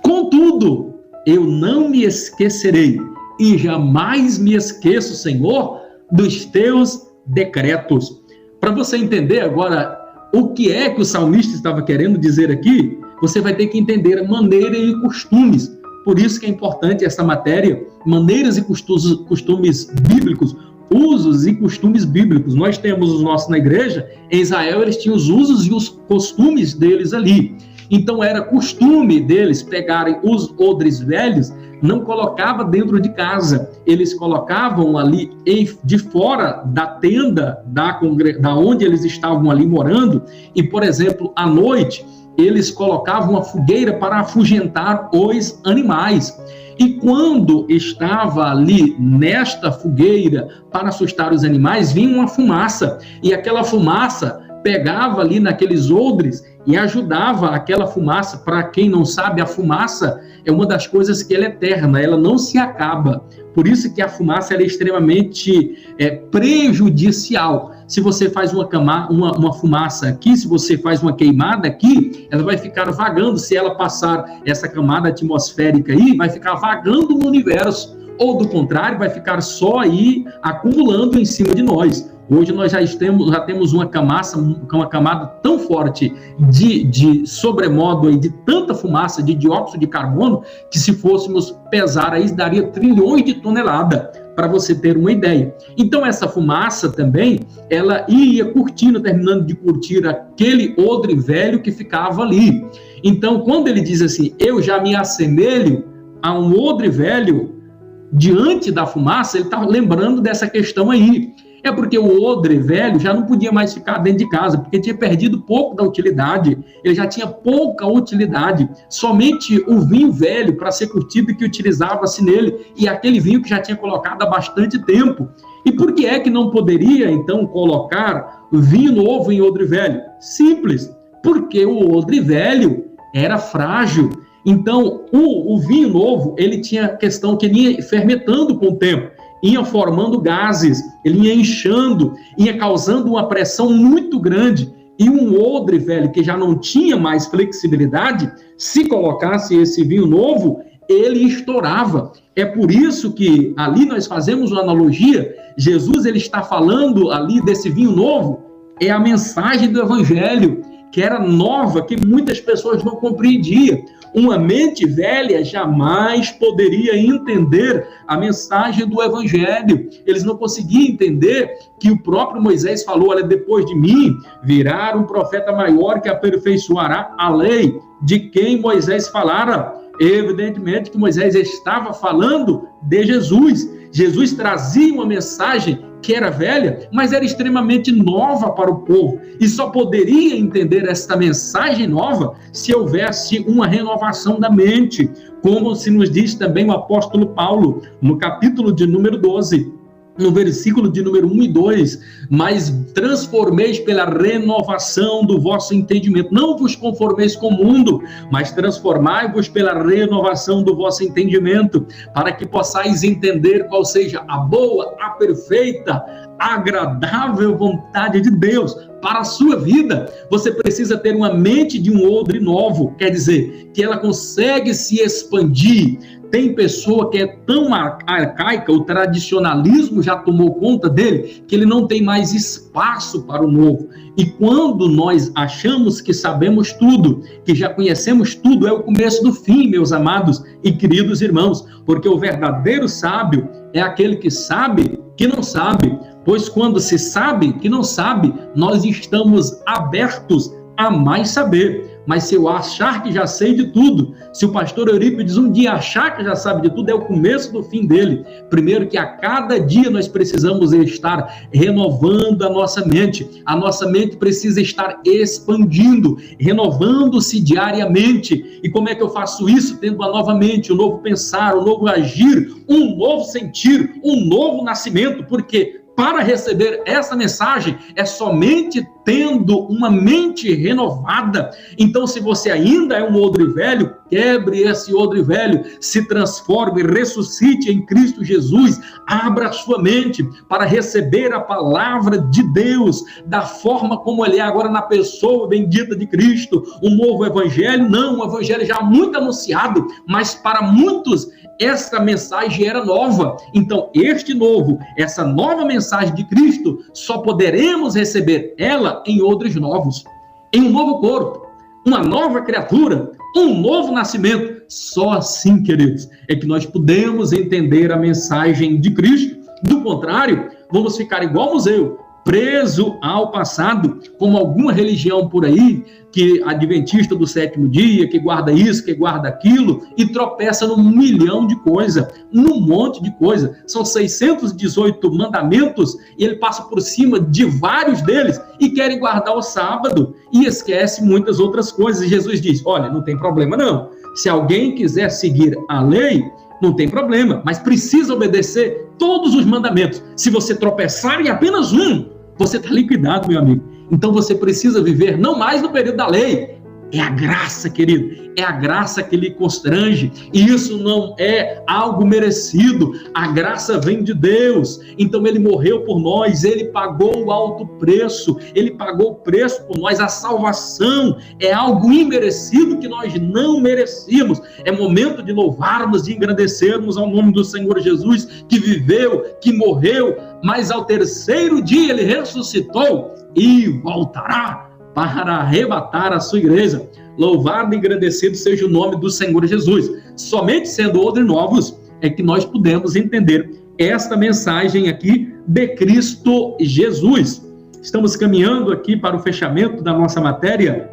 Contudo, eu não me esquecerei e jamais me esqueço, Senhor, dos teus decretos. Para você entender agora o que é que o salmista estava querendo dizer aqui, você vai ter que entender a maneira e costumes. Por isso que é importante essa matéria, maneiras e costumes bíblicos, usos e costumes bíblicos. Nós temos os nossos na igreja, em Israel eles tinham os usos e os costumes deles ali. Então era costume deles pegarem os odres velhos, não colocava dentro de casa, eles colocavam ali de fora da tenda, da onde eles estavam ali morando, e, por exemplo, à noite, eles colocavam uma fogueira para afugentar os animais. E quando estava ali nesta fogueira para assustar os animais, vinha uma fumaça, e aquela fumaça pegava ali naqueles odres e ajudava aquela fumaça. Para quem não sabe, a fumaça é uma das coisas que ela é eterna, ela não se acaba. Por isso que a fumaça ela é extremamente prejudicial. Se você faz uma fumaça aqui, se você faz uma queimada aqui, ela vai ficar vagando. Se ela passar essa camada atmosférica aí, vai ficar vagando no universo. Ou, do contrário, vai ficar só aí acumulando em cima de nós. Hoje nós já temos uma camada tão forte de sobremodo aí, de tanta fumaça, de dióxido de carbono, que se fôssemos pesar aí, daria trilhões de toneladas, para você ter uma ideia. Então essa fumaça também, ela ia curtindo, terminando de curtir aquele odre velho que ficava ali. Então quando ele diz assim, eu já me assemelho a um odre velho diante da fumaça, ele está lembrando dessa questão aí. É porque o odre velho já não podia mais ficar dentro de casa, porque tinha perdido pouco da utilidade, ele já tinha pouca utilidade, somente o vinho velho para ser curtido que utilizava-se nele, e aquele vinho que já tinha colocado há bastante tempo. E por que é que não poderia, então, colocar vinho novo em odre velho? Simples, porque o odre velho, era frágil. Então, o vinho novo, ele tinha a questão que ele ia fermentando com o tempo, ia formando gases, ele ia inchando, ia causando uma pressão muito grande. E um odre velho, que já não tinha mais flexibilidade, se colocasse esse vinho novo, ele estourava. É por isso que ali nós fazemos uma analogia. Jesus, ele está falando ali desse vinho novo, é a mensagem do evangelho, que era nova, que muitas pessoas não compreendiam. Uma mente velha jamais poderia entender a mensagem do evangelho. Eles não conseguiam entender que o próprio Moisés falou: olha, depois de mim virá um profeta maior que aperfeiçoará a lei, de quem Moisés falara. Evidentemente que Moisés estava falando de Jesus. Jesus trazia uma mensagem que era velha, mas era extremamente nova para o povo. E só poderia entender esta mensagem nova se houvesse uma renovação da mente, como se nos diz também o apóstolo Paulo, no capítulo de número 12, no versículo de número 1 e 2, mas transformeis pela renovação do vosso entendimento. Não vos conformeis com o mundo, mas transformai-vos pela renovação do vosso entendimento, para que possais entender qual seja a boa, a perfeita, agradável vontade de Deus para a sua vida. Você precisa ter uma mente de um odre novo, quer dizer, que ela consegue se expandir. Tem pessoa que é tão arcaica, o tradicionalismo já tomou conta dele, que ele não tem mais espaço para o novo. E quando nós achamos que sabemos tudo, que já conhecemos tudo, é o começo do fim, meus amados e queridos irmãos, porque o verdadeiro sábio é aquele que sabe que não sabe, pois quando se sabe que não sabe, nós estamos abertos a mais saber. Mas se eu achar que já sei de tudo, se o pastor Eurípides um dia achar que já sabe de tudo, é o começo do fim dele. Primeiro que a cada dia nós precisamos estar renovando a nossa mente precisa estar expandindo, renovando-se diariamente. E como é que eu faço isso? Tendo uma nova mente, um novo pensar, um novo agir, um novo sentir, um novo nascimento, porque para receber essa mensagem é somente tendo uma mente renovada. Então, se você ainda é um odre velho, quebre esse odre velho, se transforme, ressuscite em Cristo Jesus, abra a sua mente para receber a palavra de Deus da forma como ele é agora na pessoa bendita de Cristo. Um novo evangelho, não, um evangelho já muito anunciado, mas para muitos esta mensagem era nova. Então, essa nova mensagem de Cristo, só poderemos receber ela em odres novos, em um novo corpo, uma nova criatura, um novo nascimento. Só assim, queridos, é que nós podemos entender a mensagem de Cristo. Do contrário, vamos ficar igual museu, preso ao passado, como alguma religião por aí, que adventista do sétimo dia, que guarda isso, que guarda aquilo, e tropeça num milhão de coisas, num monte de coisa. São 618 mandamentos, e ele passa por cima de vários deles, e querem guardar o sábado, e esquece muitas outras coisas. E Jesus diz: olha, não tem problema não. Se alguém quiser seguir a lei, não tem problema, mas precisa obedecer todos os mandamentos. Se você tropeçar em apenas um, você está liquidado, meu amigo. Então você precisa viver não mais no período da lei. É a graça, querido, é a graça que lhe constrange, e isso não é algo merecido, a graça vem de Deus. Então ele morreu por nós, ele pagou o alto preço, ele pagou o preço por nós. A salvação é algo imerecido que nós não merecíamos. É momento de louvarmos, de engrandecermos ao nome do Senhor Jesus, que viveu, que morreu, mas ao terceiro dia ele ressuscitou e voltará para arrebatar a sua igreja. Louvado e agradecido seja o nome do Senhor Jesus. Somente sendo odres novos é que nós podemos entender esta mensagem aqui de Cristo Jesus. Estamos caminhando aqui para o fechamento da nossa matéria,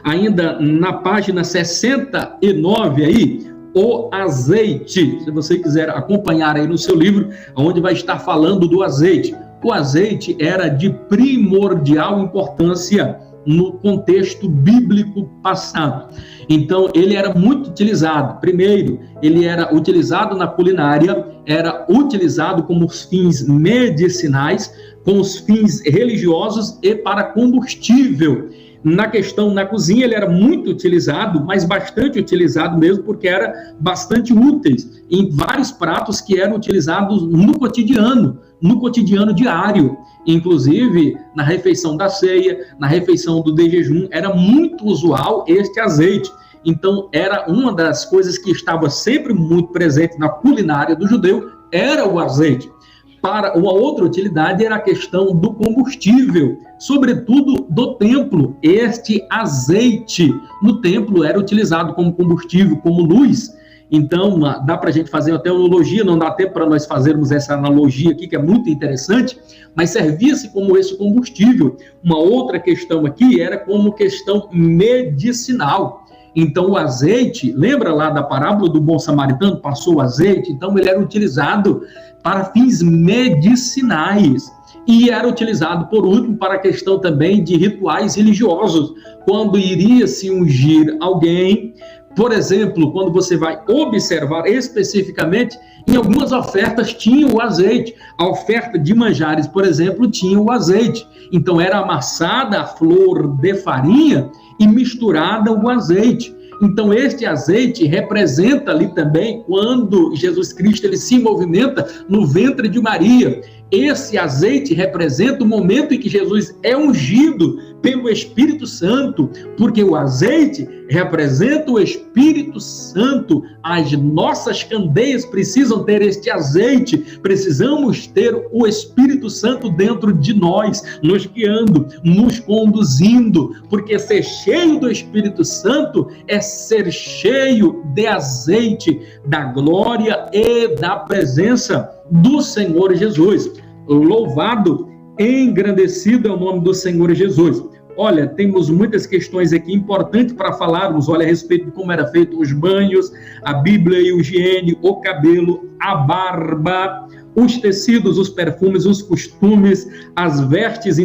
ainda na página 69 aí, o azeite. Se você quiser acompanhar aí no seu livro, onde vai estar falando do azeite. O azeite era de primordial importância no contexto bíblico passado. Então, ele era muito utilizado. Primeiro, ele era utilizado na culinária, era utilizado como fins medicinais, com os fins religiosos e para combustível. Na questão na cozinha, ele era muito utilizado, mas bastante utilizado mesmo, porque era bastante útil em vários pratos que eram utilizados no cotidiano diário. Inclusive, na refeição da ceia, na refeição do de jejum, era muito usual este azeite. Então, era uma das coisas que estava sempre muito presente na culinária do judeu, era o azeite. Para uma outra utilidade era a questão do combustível, sobretudo do templo. Este azeite no templo era utilizado como combustível, como luz. Então, dá para a gente fazer até uma analogia, não dá tempo para nós fazermos essa analogia aqui, que é muito interessante, mas servia-se como esse combustível. Uma outra questão aqui era como questão medicinal. Então, o azeite, lembra lá da parábola do bom samaritano, passou o azeite? Então, ele era utilizado para fins medicinais e era utilizado, por último, para a questão também de rituais religiosos, quando iria se ungir alguém. Por exemplo, quando você vai observar especificamente, em algumas ofertas tinha o azeite. A oferta de manjares, por exemplo, tinha o azeite. Então, era amassada a flor de farinha e misturada o azeite. Então, este azeite representa ali também quando Jesus Cristo ele se movimenta no ventre de Maria. Esse azeite representa o momento em que Jesus é ungido pelo Espírito Santo, porque o azeite representa o Espírito Santo. As nossas candeias precisam ter este azeite, precisamos ter o Espírito Santo dentro de nós, nos guiando, nos conduzindo, porque ser cheio do Espírito Santo é ser cheio de azeite, da glória e da presença do Senhor Jesus. Louvado, engrandecido é o nome do Senhor Jesus. Olha, temos muitas questões aqui importantes para falarmos, olha, a respeito de como era feito os banhos, a Bíblia e a higiene, o cabelo, a barba, os tecidos, os perfumes, os costumes, as vestes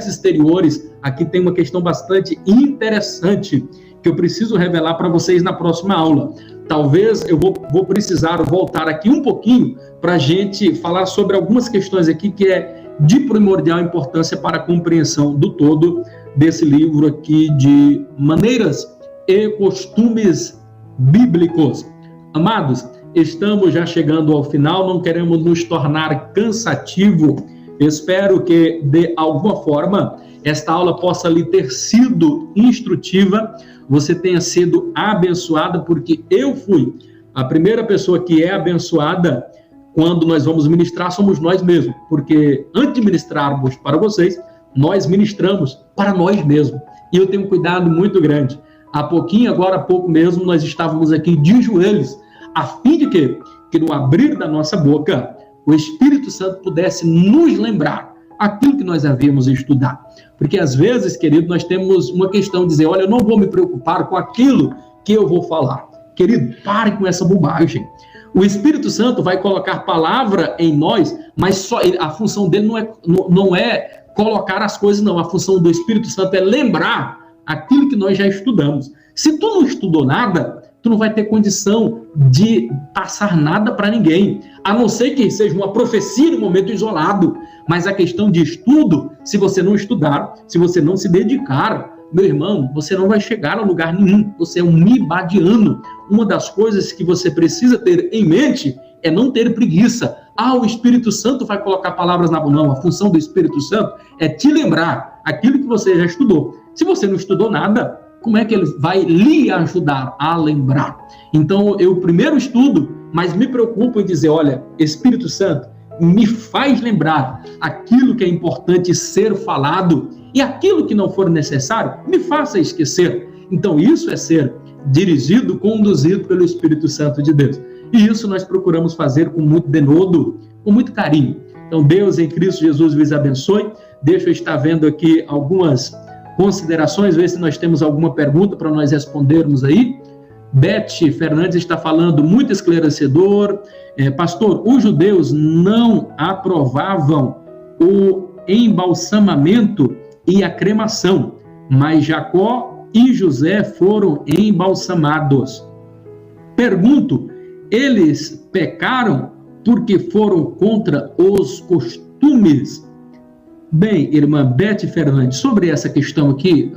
exteriores. Aqui tem uma questão bastante interessante que eu preciso revelar para vocês na próxima aula. Talvez eu vou precisar voltar aqui um pouquinho para a gente falar sobre algumas questões aqui que é de primordial importância para a compreensão do todo desse livro aqui de maneiras e costumes bíblicos. Amados, estamos já chegando ao final, não queremos nos tornar cansativo. Espero que, de alguma forma, esta aula possa lhe ter sido instrutiva, você tenha sido abençoada, porque eu fui a primeira pessoa que é abençoada quando nós vamos ministrar, somos nós mesmos, porque antes de ministrarmos para vocês, nós ministramos para nós mesmos, e eu tenho um cuidado muito grande. Há pouco mesmo, nós estávamos aqui de joelhos, a fim de que no abrir da nossa boca, o Espírito Santo pudesse nos lembrar aquilo que nós havíamos estudado. Porque às vezes, querido, nós temos uma questão de dizer, olha, eu não vou me preocupar com aquilo que eu vou falar. Querido, pare com essa bobagem. O Espírito Santo vai colocar palavra em nós, mas só a função dele não é colocar as coisas, não. A função do Espírito Santo é lembrar aquilo que nós já estudamos. Se tu não estudou nada, tu não vai ter condição de passar nada para ninguém, a não ser que seja uma profecia em um momento isolado. Mas a questão de estudo, se você não estudar, se você não se dedicar, meu irmão, você não vai chegar a lugar nenhum. Você é um nibadiano. Uma das coisas que você precisa ter em mente é não ter preguiça. O Espírito Santo vai colocar palavras na mão. Não, a função do Espírito Santo é te lembrar aquilo que você já estudou. Se você não estudou nada, como é que ele vai lhe ajudar a lembrar? Então, eu primeiro estudo, mas me preocupo em dizer, olha, Espírito Santo, me faz lembrar aquilo que é importante ser falado e aquilo que não for necessário, me faça esquecer. Então, isso é ser dirigido, conduzido pelo Espírito Santo de Deus. E isso nós procuramos fazer com muito denodo, com muito carinho. Então, Deus em Cristo Jesus vos abençoe. Deixa eu estar vendo aqui algumas considerações, ver se nós temos alguma pergunta para nós respondermos aí. Beth Fernandes está falando, muito esclarecedor. Pastor, os judeus não aprovavam o embalsamamento e a cremação, mas Jacó e José foram embalsamados. Pergunto, eles pecaram porque foram contra os costumes? Bem, irmã Beth Fernandes, sobre essa questão aqui,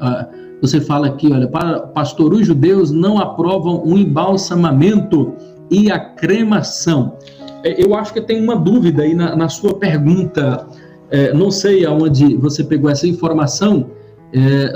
você fala aqui, olha, pastor, os judeus não aprovam o embalsamamento e a cremação. Eu acho que tem uma dúvida aí na sua pergunta, não sei aonde você pegou essa informação,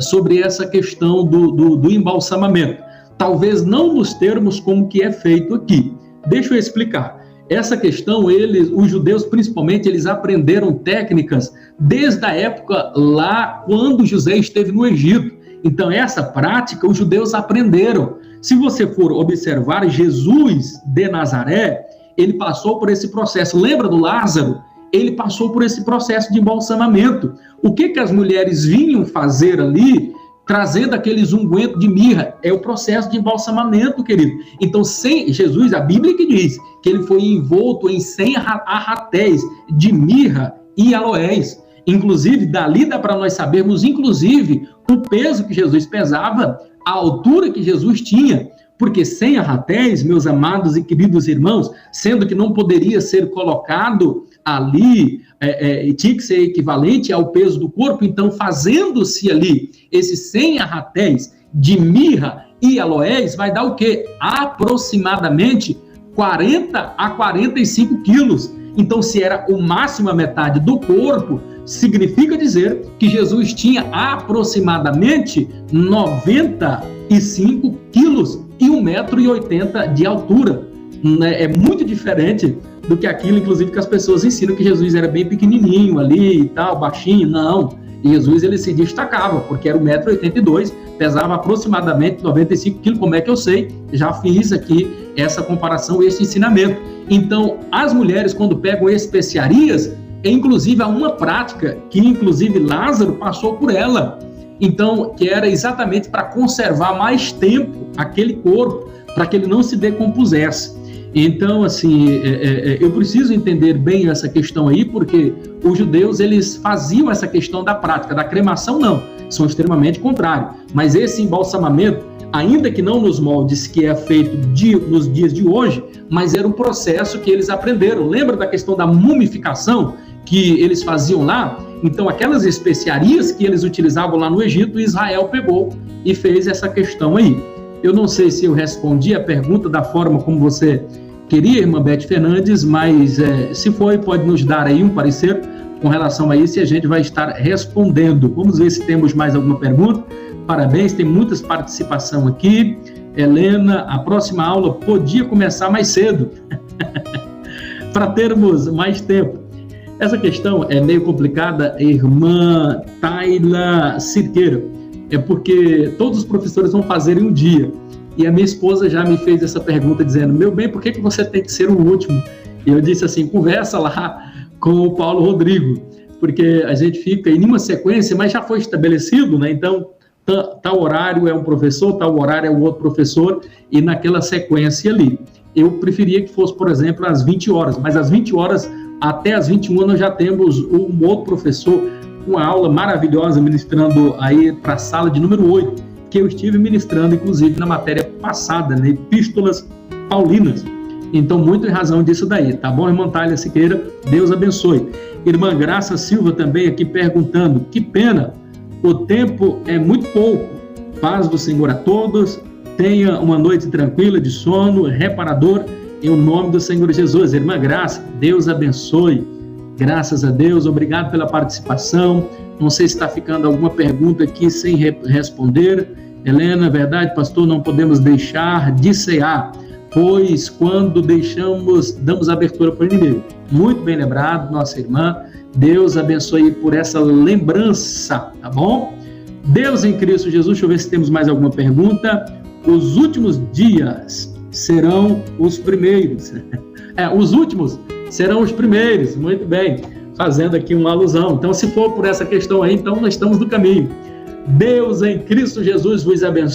sobre essa questão do embalsamamento. Talvez não nos termos como que é feito aqui. Deixa eu explicar. Essa questão, os judeus principalmente, eles aprenderam técnicas desde a época lá quando José esteve no Egito. Então, essa prática os judeus aprenderam. Se você for observar, Jesus de Nazaré, ele passou por esse processo. Lembra do Lázaro? Ele passou por esse processo de embalsamamento. O que as mulheres vinham fazer ali, trazendo aqueles ungüentos de mirra? É o processo de embalsamamento, querido. Então, Jesus, a Bíblia que diz que ele foi envolto em 100 arratéis de mirra e aloés. Inclusive, dali dá para nós sabermos, inclusive, o peso que Jesus pesava, a altura que Jesus tinha. Porque 100 arratéis, meus amados e queridos irmãos, sendo que não poderia ser colocado ali, tinha que ser equivalente ao peso do corpo, então fazendo-se ali esses 100 arratéis de mirra e aloés, vai dar o quê? Aproximadamente 40 a 45 quilos. Então, se era o máximo a metade do corpo, significa dizer que Jesus tinha aproximadamente 95 quilos e 1,80 m de altura. É muito diferente do que aquilo, inclusive, que as pessoas ensinam que Jesus era bem pequenininho ali e tal, baixinho. Não, Jesus ele se destacava, porque era 1,82 m, pesava aproximadamente 95 quilos. Como é que eu sei? Já fiz aqui essa comparação, esse ensinamento. Então, as mulheres, quando pegam especiarias, inclusive há uma prática que, inclusive, Lázaro passou por ela. Então, que era exatamente para conservar mais tempo aquele corpo, para que ele não se decompusesse. Então, assim, eu preciso entender bem essa questão aí, porque os judeus, eles faziam essa questão da prática, da cremação não, são extremamente contrários. Mas esse embalsamamento, ainda que não nos moldes que é feito nos dias de hoje, mas era um processo que eles aprenderam. Lembra da questão da mumificação que eles faziam lá? Então, aquelas especiarias que eles utilizavam lá no Egito, Israel pegou e fez essa questão aí. Eu não sei se eu respondi a pergunta da forma como você queria, irmã Beth Fernandes, mas se foi, pode nos dar aí um parecer com relação a isso e a gente vai estar respondendo. Vamos ver se temos mais alguma pergunta. Parabéns, tem muitas participação aqui. Helena, a próxima aula podia começar mais cedo, para termos mais tempo. Essa questão é meio complicada, irmã Tayla Cirqueira. É porque todos os professores vão fazer em um dia. E a minha esposa já me fez essa pergunta, dizendo, meu bem, por que você tem que ser o último? E eu disse assim, conversa lá com o Paulo Rodrigo, porque a gente fica em uma sequência, mas já foi estabelecido, né? Então, tal horário é um professor, tal horário é o outro professor, e naquela sequência ali. Eu preferia que fosse, por exemplo, às 20 horas, mas às 20 horas até às 21 nós já temos um outro professor, uma aula maravilhosa ministrando aí para a sala de número 8, que eu estive ministrando, inclusive, na matéria passada, né, Epístolas Paulinas. Então, muito em razão disso daí, tá bom, irmã Thalia Siqueira? Deus abençoe. Irmã Graça Silva também aqui perguntando, que pena, o tempo é muito pouco. Paz do Senhor a todos, tenha uma noite tranquila, de sono, reparador, em nome do Senhor Jesus. Irmã Graça, Deus abençoe. Graças a Deus, obrigado pela participação. Não sei se está ficando alguma pergunta aqui sem responder. Helena, verdade, pastor, não podemos deixar de cear, pois quando damos abertura para o inimigo. Muito bem lembrado, nossa irmã. Deus abençoe por essa lembrança, tá bom? Deus em Cristo Jesus, deixa eu ver se temos mais alguma pergunta. Os últimos dias serão os primeiros. Os últimos serão os primeiros, muito bem, fazendo aqui uma alusão. Então, se for por essa questão aí, então nós estamos no caminho. Deus em Cristo Jesus vos abençoe.